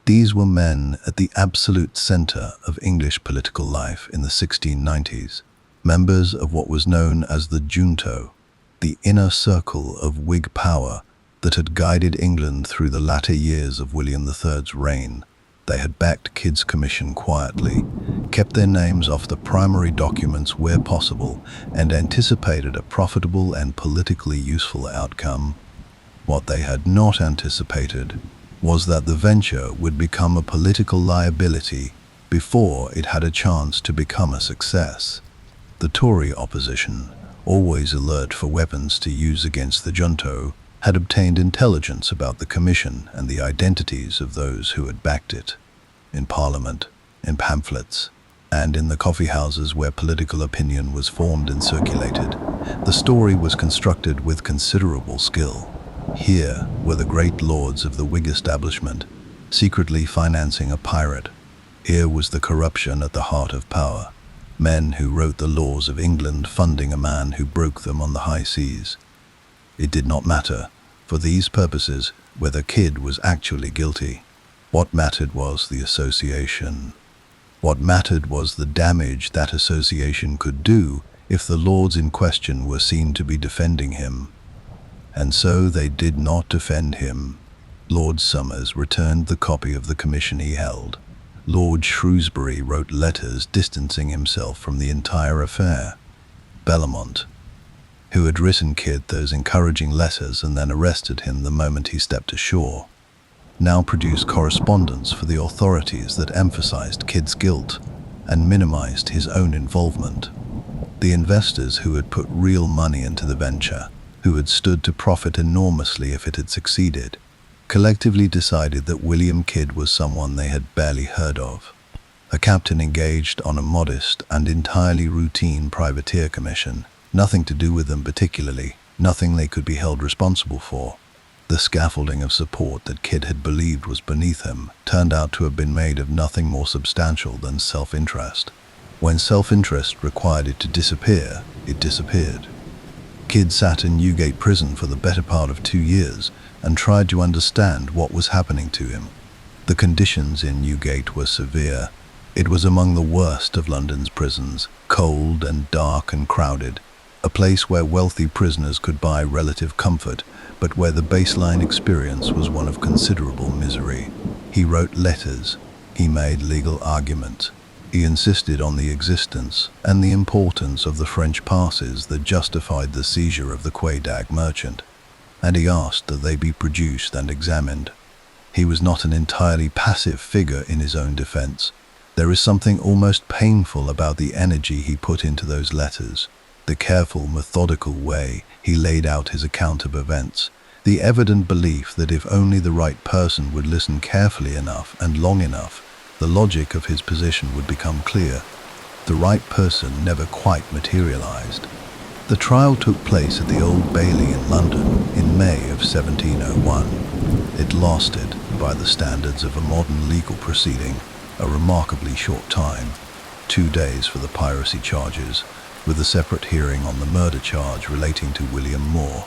These were men at the absolute center of English political life in the 1690s, members of what was known as the junto, the inner circle of Whig power that had guided England through the latter years of William III's reign. They had backed Kidd's commission quietly, kept their names off the primary documents where possible, and anticipated a profitable and politically useful outcome. What they had not anticipated was that the venture would become a political liability before it had a chance to become a success. The Tory opposition, always alert for weapons to use against the junto, had obtained intelligence about the commission and the identities of those who had backed it. In Parliament, in pamphlets, and in the coffee houses where political opinion was formed and circulated, the story was constructed with considerable skill. Here were the great lords of the Whig establishment, secretly financing a pirate. Here was the corruption at the heart of power. Men who wrote the laws of England funding a man who broke them on the high seas. It did not matter, for these purposes, whether Kidd was actually guilty. What mattered was the association. What mattered was the damage that association could do if the lords in question were seen to be defending him. And so they did not defend him. Lord Somers returned the copy of the commission he held. Lord Shrewsbury wrote letters distancing himself from the entire affair. Bellamont, who had written Kidd those encouraging letters and then arrested him the moment he stepped ashore, now produced correspondence for the authorities that emphasized Kidd's guilt and minimized his own involvement. The investors who had put real money into the venture, who had stood to profit enormously if it had succeeded, collectively decided that William Kidd was someone they had barely heard of. A captain engaged on a modest and entirely routine privateer commission, nothing to do with them particularly, nothing they could be held responsible for. The scaffolding of support that Kidd had believed was beneath him turned out to have been made of nothing more substantial than self-interest. When self-interest required it to disappear, it disappeared. Kidd sat in Newgate prison for the better part of 2 years and tried to understand what was happening to him. The conditions in Newgate were severe. It was among the worst of London's prisons, cold and dark and crowded, a place where wealthy prisoners could buy relative comfort, but where the baseline experience was one of considerable misery. He wrote letters. He made legal arguments. He insisted on the existence and the importance of the French passes that justified the seizure of the Quedagh merchant, and he asked that they be produced and examined. He was not an entirely passive figure in his own defense. There is something almost painful about the energy he put into those letters, the careful, methodical way he laid out his account of events, the evident belief that if only the right person would listen carefully enough and long enough, the logic of his position would become clear. The right person never quite materialized. The trial took place at the Old Bailey in London in May of 1701. It lasted, by the standards of a modern legal proceeding, a remarkably short time, 2 days for the piracy charges, with a separate hearing on the murder charge relating to William Moore.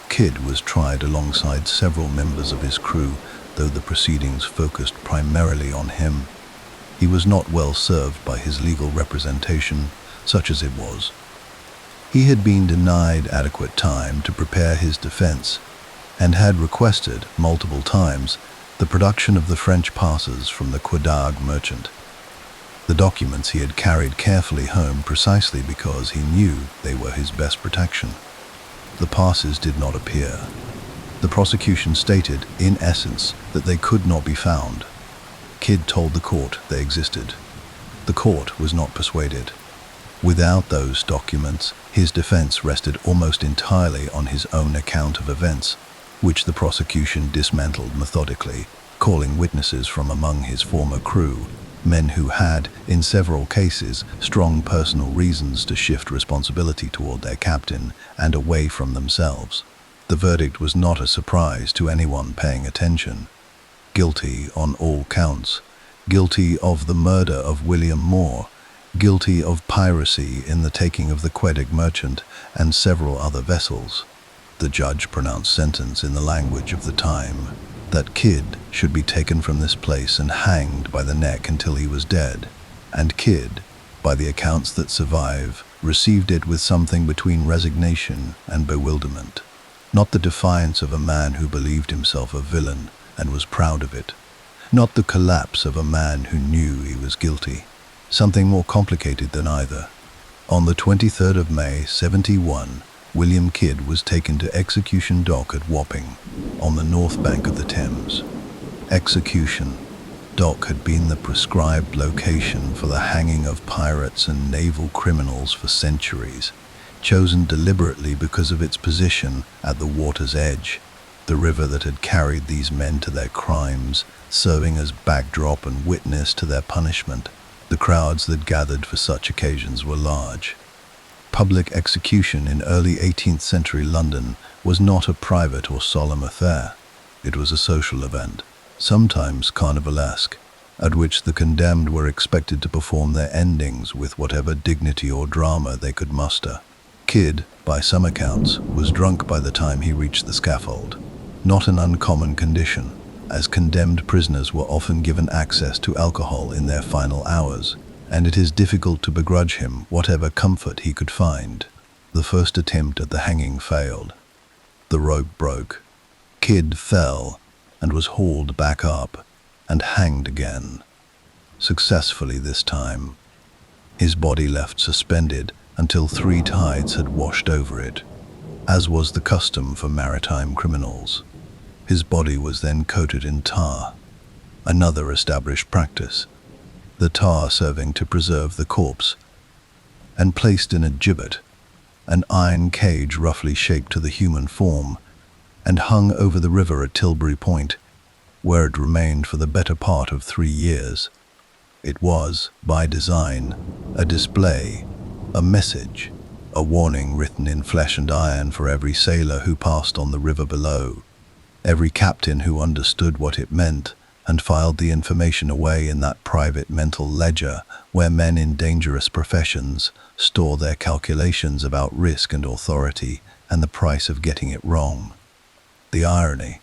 Kidd was tried alongside several members of his crew, though the proceedings focused primarily on him. He was not well served by his legal representation, such as it was. He had been denied adequate time to prepare his defense, and had requested, multiple times, the production of the French passes from the Quedagh merchant. The documents he had carried carefully home precisely because he knew they were his best protection. The passes did not appear. The prosecution stated, in essence, that they could not be found. Kidd told the court they existed. The court was not persuaded. Without those documents, his defense rested almost entirely on his own account of events, which the prosecution dismantled methodically, calling witnesses from among his former crew, men who had, in several cases, strong personal reasons to shift responsibility toward their captain and away from themselves. The verdict was not a surprise to anyone paying attention. Guilty on all counts. Guilty of the murder of William Moore. Guilty of piracy in the taking of the Quedagh merchant and several other vessels. The judge pronounced sentence in the language of the time, that Kidd should be taken from this place and hanged by the neck until he was dead. And Kidd, by the accounts that survive, received it with something between resignation and bewilderment. Not the defiance of a man who believed himself a villain and was proud of it. Not the collapse of a man who knew he was guilty. Something more complicated than either. On the 23rd of May, 71, William Kidd was taken to execution dock at Wapping, on the north bank of the Thames. Execution dock had been the prescribed location for the hanging of pirates and naval criminals for centuries, chosen deliberately because of its position at the water's edge, the river that had carried these men to their crimes, serving as backdrop and witness to their punishment. The crowds that gathered for such occasions were large. Public execution in early 18th century London was not a private or solemn affair. It was a social event, sometimes carnivalesque, at which the condemned were expected to perform their endings with whatever dignity or drama they could muster. Kidd, by some accounts, was drunk by the time he reached the scaffold. Not an uncommon condition, as condemned prisoners were often given access to alcohol in their final hours, and it is difficult to begrudge him whatever comfort he could find. The first attempt at the hanging failed. The rope broke. Kidd fell and was hauled back up and hanged again. Successfully this time. His body left suspended until 3 tides had washed over it, as was the custom for maritime criminals. His body was then coated in tar, another established practice, the tar serving to preserve the corpse, and placed in a gibbet, an iron cage roughly shaped to the human form, and hung over the river at Tilbury Point, where it remained for the better part of 3 years. It was, by design, a display, a message, a warning written in flesh and iron for every sailor who passed on the river below, every captain who understood what it meant and filed the information away in that private mental ledger where men in dangerous professions store their calculations about risk and authority and the price of getting it wrong. The irony,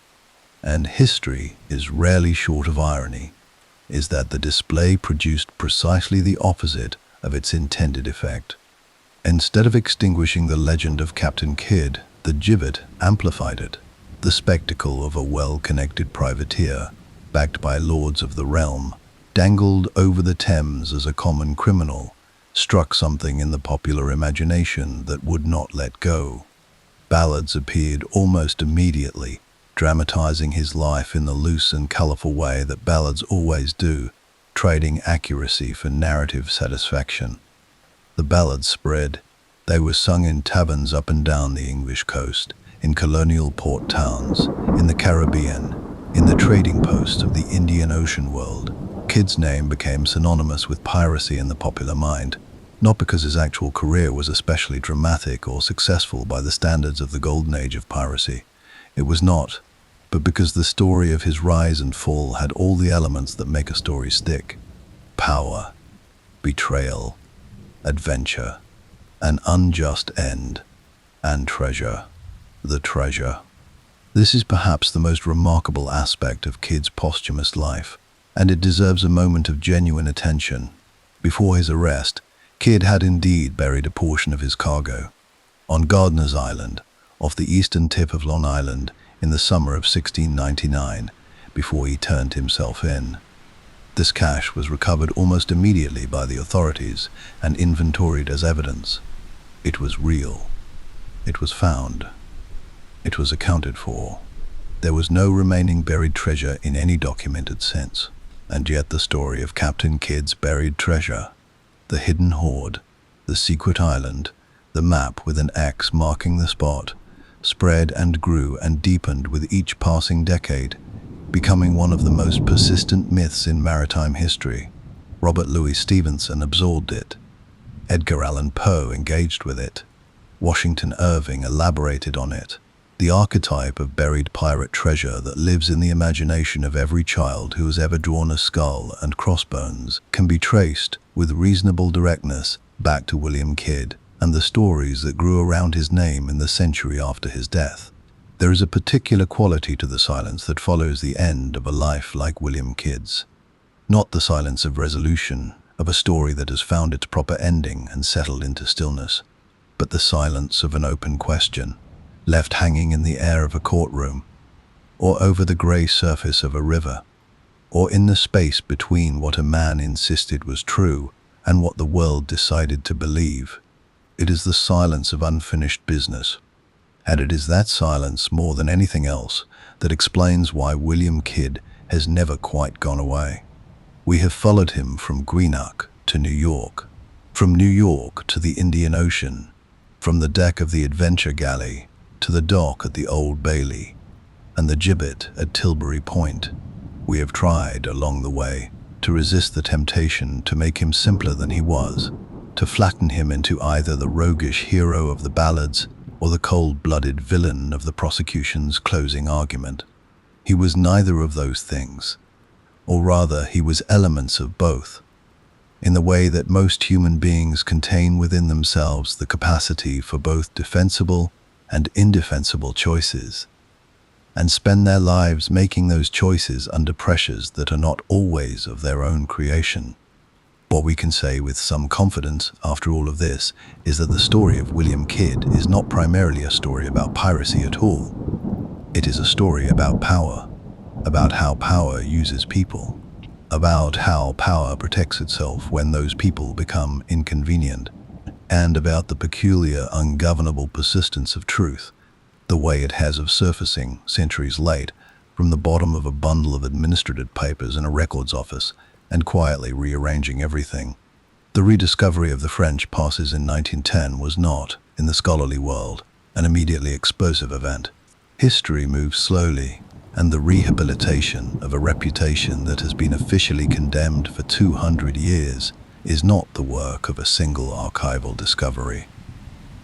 and history is rarely short of irony, is that the display produced precisely the opposite of its intended effect. Instead of extinguishing the legend of Captain Kidd, the gibbet amplified it. The spectacle of a well-connected privateer, backed by lords of the realm, dangled over the Thames as a common criminal, struck something in the popular imagination that would not let go. Ballads appeared almost immediately, dramatizing his life in the loose and colorful way that ballads always do, trading accuracy for narrative satisfaction. The ballads spread. They were sung in taverns up and down the English coast, in colonial port towns, in the Caribbean, in the trading posts of the Indian Ocean world. Kidd's name became synonymous with piracy in the popular mind, not because his actual career was especially dramatic or successful by the standards of the golden age of piracy. It was not, but because the story of his rise and fall had all the elements that make a story stick: power, betrayal, adventure, an unjust end, and treasure. The treasure. This is perhaps the most remarkable aspect of Kidd's posthumous life, and it deserves a moment of genuine attention. Before his arrest, Kidd had indeed buried a portion of his cargo on Gardiner's Island, off the eastern tip of Long Island, in the summer of 1699, before he turned himself in. This cash was recovered almost immediately by the authorities and inventoried as evidence. It was real. It was found. It was accounted for. There was no remaining buried treasure in any documented sense, and yet the story of Captain Kidd's buried treasure, the hidden hoard, the secret island, the map with an X marking the spot, spread and grew and deepened with each passing decade, becoming one of the most persistent myths in maritime history. Robert Louis Stevenson absorbed it. Edgar Allan Poe engaged with it. Washington Irving elaborated on it. The archetype of buried pirate treasure that lives in the imagination of every child who has ever drawn a skull and crossbones can be traced with reasonable directness back to William Kidd and the stories that grew around his name in the century after his death. There is a particular quality to the silence that follows the end of a life like William Kidd's. Not the silence of resolution, of a story that has found its proper ending and settled into stillness, but the silence of an open question, left hanging in the air of a courtroom, or over the grey surface of a river, or in the space between what a man insisted was true and what the world decided to believe. It is the silence of unfinished business, and it is that silence more than anything else that explains why William Kidd has never quite gone away. We have followed him from Greenock to New York, from New York to the Indian Ocean, from the deck of the Adventure Galley to the dock at the Old Bailey and the gibbet at Tilbury Point. We have tried along the way to resist the temptation to make him simpler than he was, to flatten him into either the roguish hero of the ballads or the cold-blooded villain of the prosecution's closing argument. He was neither of those things, or rather he was elements of both, in the way that most human beings contain within themselves the capacity for both defensible and indefensible choices, and spend their lives making those choices under pressures that are not always of their own creation. What we can say with some confidence after all of this is that the story of William Kidd is not primarily a story about piracy at all. It is a story about power, about how power uses people, about how power protects itself when those people become inconvenient, and about the peculiar, ungovernable persistence of truth, the way it has of surfacing, centuries late, from the bottom of a bundle of administrative papers in a records office and quietly rearranging everything. The rediscovery of the French passes in 1910 was not, in the scholarly world, an immediately explosive event. History moves slowly, and the rehabilitation of a reputation that has been officially condemned for 200 years is not the work of a single archival discovery.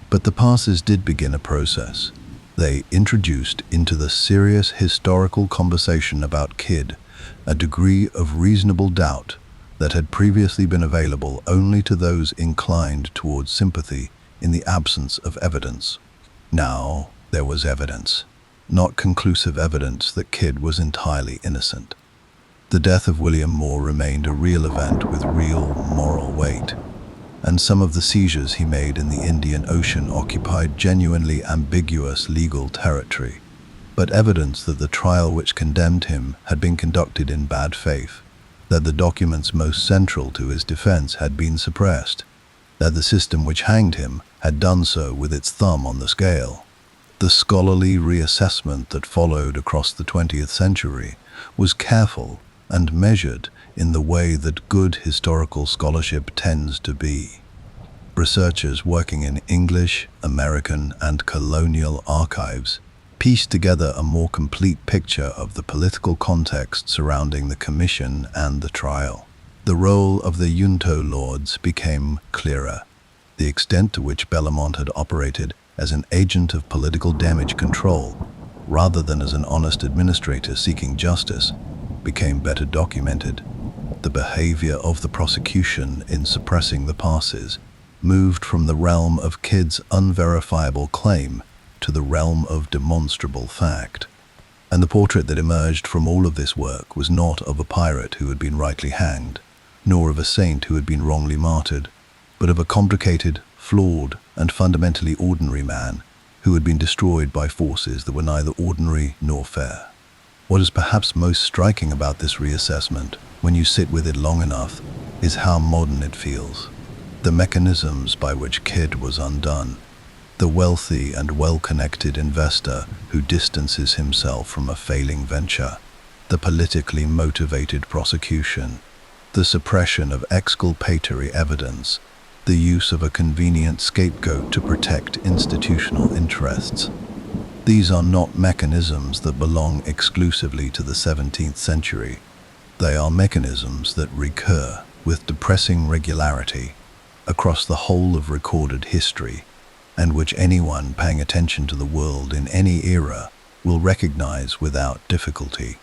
But the passes did begin a process. They introduced into the serious historical conversation about Kidd a degree of reasonable doubt that had previously been available only to those inclined towards sympathy in the absence of evidence. Now there was evidence, not conclusive evidence that Kidd was entirely innocent. The death of William Moore remained a real event with real moral weight, and some of the seizures he made in the Indian Ocean occupied genuinely ambiguous legal territory, but evidence that the trial which condemned him had been conducted in bad faith, that the documents most central to his defense had been suppressed, that the system which hanged him had done so with its thumb on the scale. The scholarly reassessment that followed across the 20th century was careful and measured in the way that good historical scholarship tends to be. Researchers working in English, American, and colonial archives pieced together a more complete picture of the political context surrounding the commission and the trial. The role of the Junto lords became clearer. The extent to which Bellamont had operated as an agent of political damage control, rather than as an honest administrator seeking justice, became better documented. The behavior of the prosecution in suppressing the passes moved from the realm of Kidd's unverifiable claim to the realm of demonstrable fact. And the portrait that emerged from all of this work was not of a pirate who had been rightly hanged, nor of a saint who had been wrongly martyred, but of a complicated, flawed, and fundamentally ordinary man who had been destroyed by forces that were neither ordinary nor fair. What is perhaps most striking about this reassessment, when you sit with it long enough, is how modern it feels. The mechanisms by which Kidd was undone, the wealthy and well-connected investor who distances himself from a failing venture, the politically motivated prosecution, the suppression of exculpatory evidence, the use of a convenient scapegoat to protect institutional interests. These are not mechanisms that belong exclusively to the 17th century. They are mechanisms that recur with depressing regularity across the whole of recorded history, and which anyone paying attention to the world in any era will recognize without difficulty.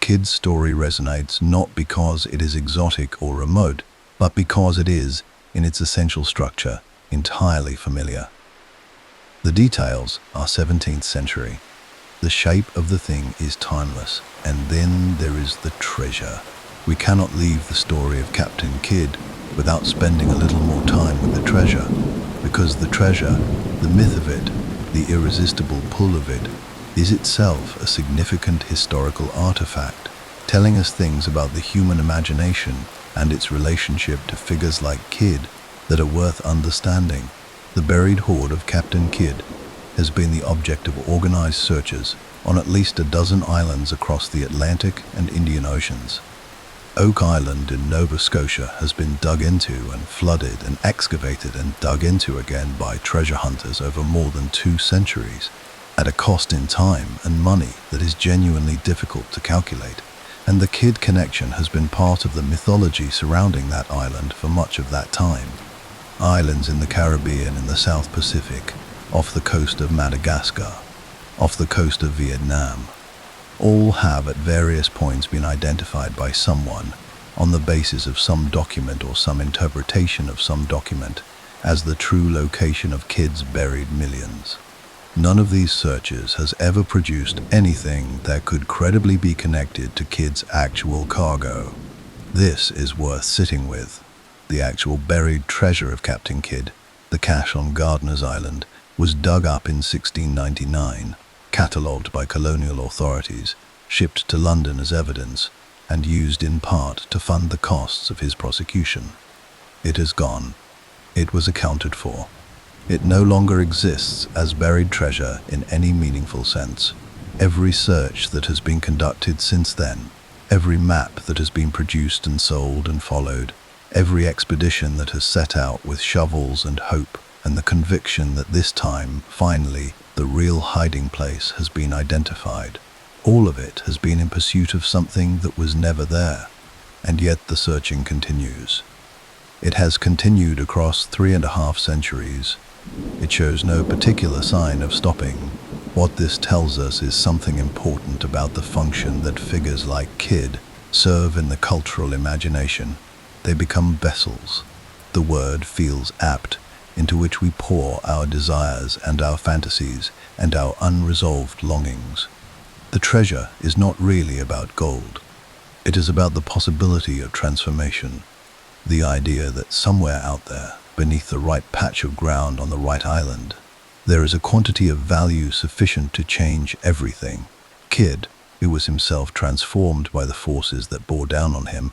Kidd's story resonates not because it is exotic or remote, but because it is, in its essential structure, entirely familiar. The details are 17th century. The shape of the thing is timeless. And then there is the treasure. We cannot leave the story of Captain Kidd without spending a little more time with the treasure, because the treasure, the myth of it, the irresistible pull of it, is itself a significant historical artifact, telling us things about the human imagination and its relationship to figures like Kidd that are worth understanding. The buried hoard of Captain Kidd has been the object of organized searches on at least a dozen islands across the Atlantic and Indian Oceans. Oak Island in Nova Scotia has been dug into and flooded and excavated and dug into again by treasure hunters over more than 2 centuries, at a cost in time and money that is genuinely difficult to calculate. And the Kidd connection has been part of the mythology surrounding that island for much of that time. Islands in the Caribbean and the South Pacific, off the coast of Madagascar, off the coast of Vietnam, all have at various points been identified by someone on the basis of some document or some interpretation of some document as the true location of Kidd's buried millions. None of these searches has ever produced anything that could credibly be connected to Kidd's actual cargo. This is worth sitting with. The actual buried treasure of Captain Kidd, the cache on Gardiner's Island, was dug up in 1699, catalogued by colonial authorities, shipped to London as evidence, and used in part to fund the costs of his prosecution. It is gone. It was accounted for. It no longer exists as buried treasure in any meaningful sense. Every search that has been conducted since then, every map that has been produced and sold and followed, every expedition that has set out with shovels and hope and the conviction that this time, finally, the real hiding place has been identified. All of it has been in pursuit of something that was never there, and yet the searching continues. It has continued across 3.5 centuries. It shows no particular sign of stopping. What this tells us is something important about the function that figures like Kidd serve in the cultural imagination. They become vessels. The word feels apt, into which we pour our desires and our fantasies and our unresolved longings. The treasure is not really about gold. It is about the possibility of transformation, the idea that somewhere out there, beneath the right patch of ground on the right island, there is a quantity of value sufficient to change everything. Kidd, who was himself transformed by the forces that bore down on him,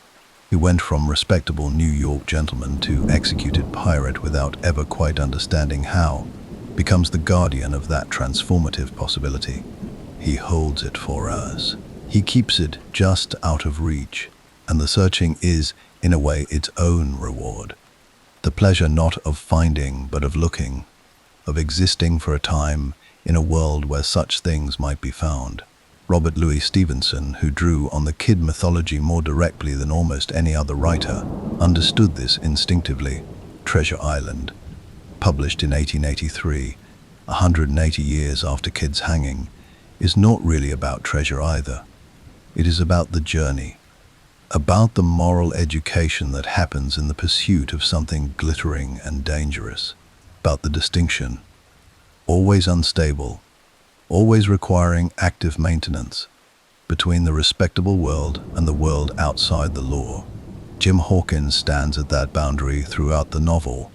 who went from respectable New York gentleman to executed pirate without ever quite understanding how, becomes the guardian of that transformative possibility. He holds it for us. He keeps it just out of reach, and the searching is, in a way, its own reward. The pleasure not of finding, but of looking, of existing for a time in a world where such things might be found. Robert Louis Stevenson, who drew on the Kidd mythology more directly than almost any other writer, understood this instinctively. Treasure Island, published in 1883, 180 years after Kidd's hanging, is not really about treasure either. It is about the journey, about the moral education that happens in the pursuit of something glittering and dangerous, about the distinction, always unstable, always requiring active maintenance, between the respectable world and the world outside the law. Jim Hawkins stands at that boundary throughout the novel,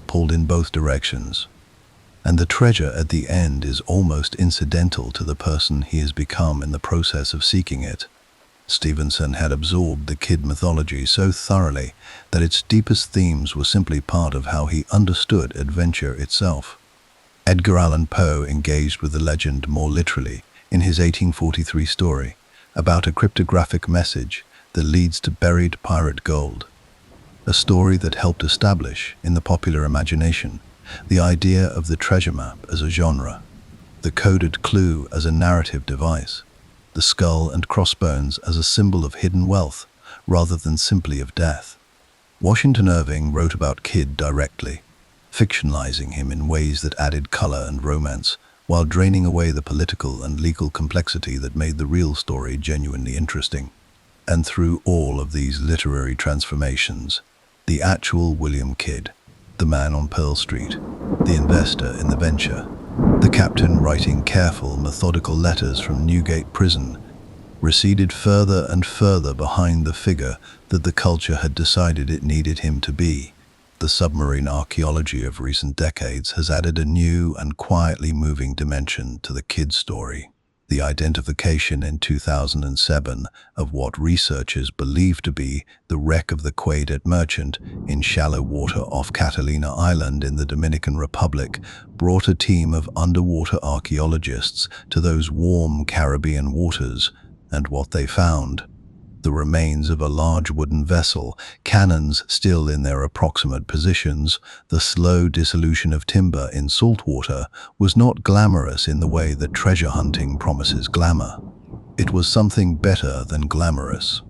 pulled in both directions, and the treasure at the end is almost incidental to the person he has become in the process of seeking it. Stevenson had absorbed the Kidd mythology so thoroughly that its deepest themes were simply part of how he understood adventure itself. Edgar Allan Poe engaged with the legend more literally in his 1843 story about a cryptographic message that leads to buried pirate gold, a story that helped establish, in the popular imagination, the idea of the treasure map as a genre, the coded clue as a narrative device, the skull and crossbones as a symbol of hidden wealth rather than simply of death. Washington Irving wrote about Kidd directly, fictionalizing him in ways that added color and romance, while draining away the political and legal complexity that made the real story genuinely interesting. And through all of these literary transformations, the actual William Kidd, The man on Pearl Street, the investor in the venture, the captain writing careful, methodical letters from Newgate prison, receded further and further behind the figure that the culture had decided it needed him to be. The submarine archaeology of recent decades has added a new and quietly moving dimension to the kid's story. The identification in 2007 of what researchers believe to be the wreck of the Quadet Merchant in shallow water off Catalina Island in the Dominican Republic brought a team of underwater archaeologists to those warm Caribbean waters, and what they found: the remains of a large wooden vessel, cannons still in their approximate positions, the slow dissolution of timber in salt water, was not glamorous in the way that treasure hunting promises glamour. It was something better than glamorous.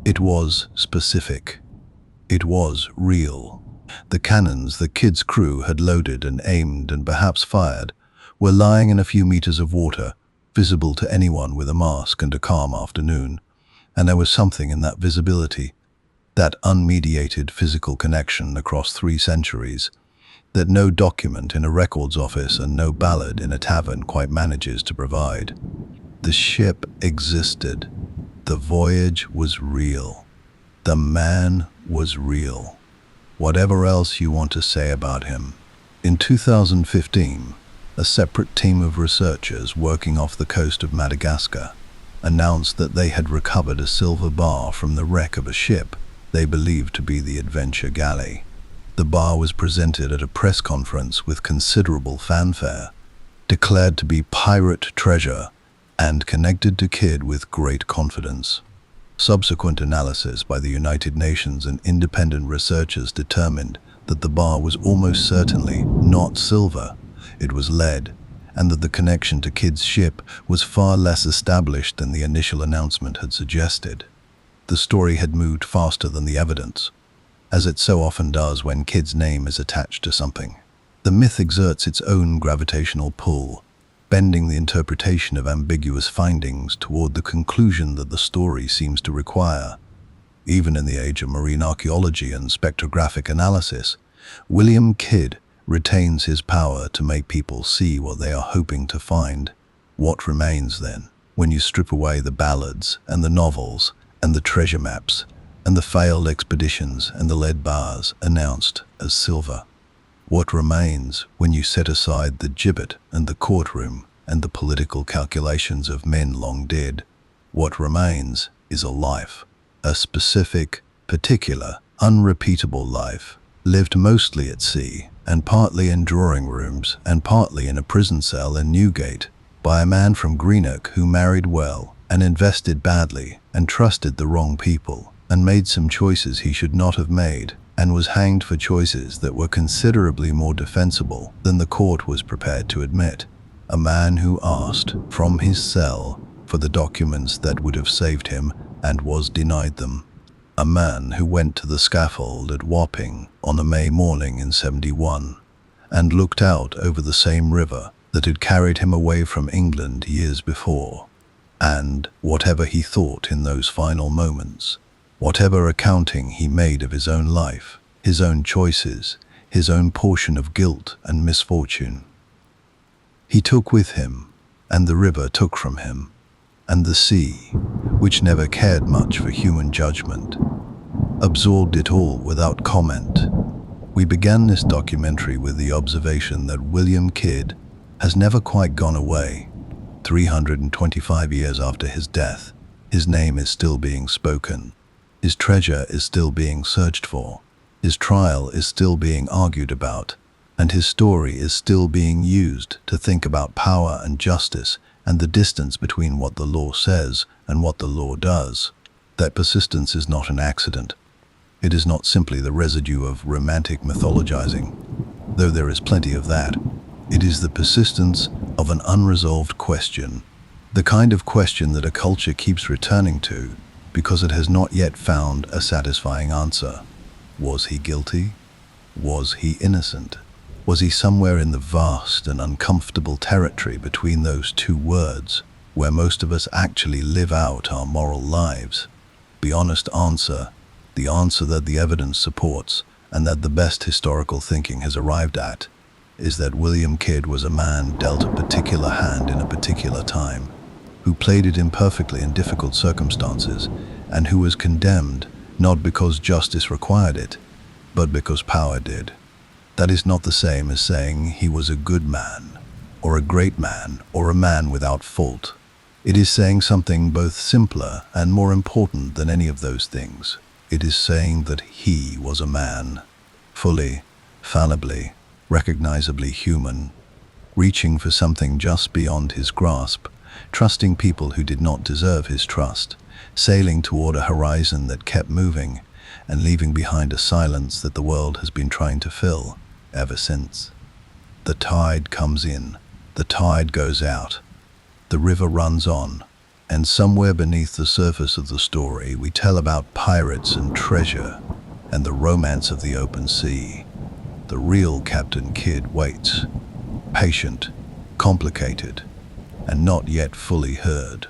It was specific. It was real. The cannons the kid's crew had loaded and aimed and perhaps fired were lying in a few meters of water, visible to anyone with a mask and a calm afternoon. And there was something in that visibility, that unmediated physical connection across 3 centuries, that no document in a records office and no ballad in a tavern quite manages to provide. The ship existed. The voyage was real. The man was real. Whatever else you want to say about him. In 2015, a separate team of researchers working off the coast of Madagascar announced that they had recovered a silver bar from the wreck of a ship they believed to be the Adventure Galley. The bar was presented at a press conference with considerable fanfare, declared to be pirate treasure, and connected to Kid with great confidence. Subsequent analysis by the United Nations and independent researchers determined that the bar was almost certainly not silver, it was lead, and that the connection to Kid's ship was far less established than the initial announcement had suggested. The story had moved faster than the evidence, as it so often does when Kid's name is attached to something. The myth exerts its own gravitational pull, bending the interpretation of ambiguous findings toward the conclusion that the story seems to require. Even in the age of marine archaeology and spectrographic analysis, William Kidd retains his power to make people see what they are hoping to find. What remains then, when you strip away the ballads and the novels and the treasure maps and the failed expeditions and the lead bars announced as silver? What remains when you set aside the gibbet and the courtroom and the political calculations of men long dead? What remains is a life, a specific, particular, unrepeatable life, lived mostly at sea, and partly in drawing rooms, and partly in a prison cell in Newgate, by a man from Greenock who married well, and invested badly, and trusted the wrong people, and made some choices he should not have made, and was hanged for choices that were considerably more defensible than the court was prepared to admit. A man who asked, from his cell, for the documents that would have saved him, and was denied them. A man who went to the scaffold at Wapping on a May morning in '71 and looked out over the same river that had carried him away from England years before. And whatever he thought in those final moments, whatever accounting he made of his own life, his own choices, his own portion of guilt and misfortune, he took with him, and the river took from him, and the sea, which never cared much for human judgment, absorbed it all without comment. We began this documentary with the observation that William Kidd has never quite gone away. 325 years after his death, his name is still being spoken, his treasure is still being searched for, his trial is still being argued about, and his story is still being used to think about power and justice and the distance between what the law says and what the law does. That persistence is not an accident. It is not simply the residue of romantic mythologizing, though there is plenty of that. It is the persistence of an unresolved question, the kind of question that a culture keeps returning to because it has not yet found a satisfying answer. Was he guilty? Was he innocent? Was he somewhere in the vast and uncomfortable territory between those two words, where most of us actually live out our moral lives? The honest answer, the answer that the evidence supports, and that the best historical thinking has arrived at is that William Kidd was a man dealt a particular hand in a particular time, who played it imperfectly in difficult circumstances, and who was condemned not because justice required it, but because power did. That is not the same as saying he was a good man, or a great man, or a man without fault. It is saying something both simpler and more important than any of those things. It is saying that he was a man, fully, fallibly, recognizably human, reaching for something just beyond his grasp, trusting people who did not deserve his trust, sailing toward a horizon that kept moving, and leaving behind a silence that the world has been trying to fill ever since. The tide comes in, the tide goes out, the river runs on, and somewhere beneath the surface of the story we tell about pirates and treasure and the romance of the open sea. The real Captain Kidd waits, patient, complicated, and not yet fully heard.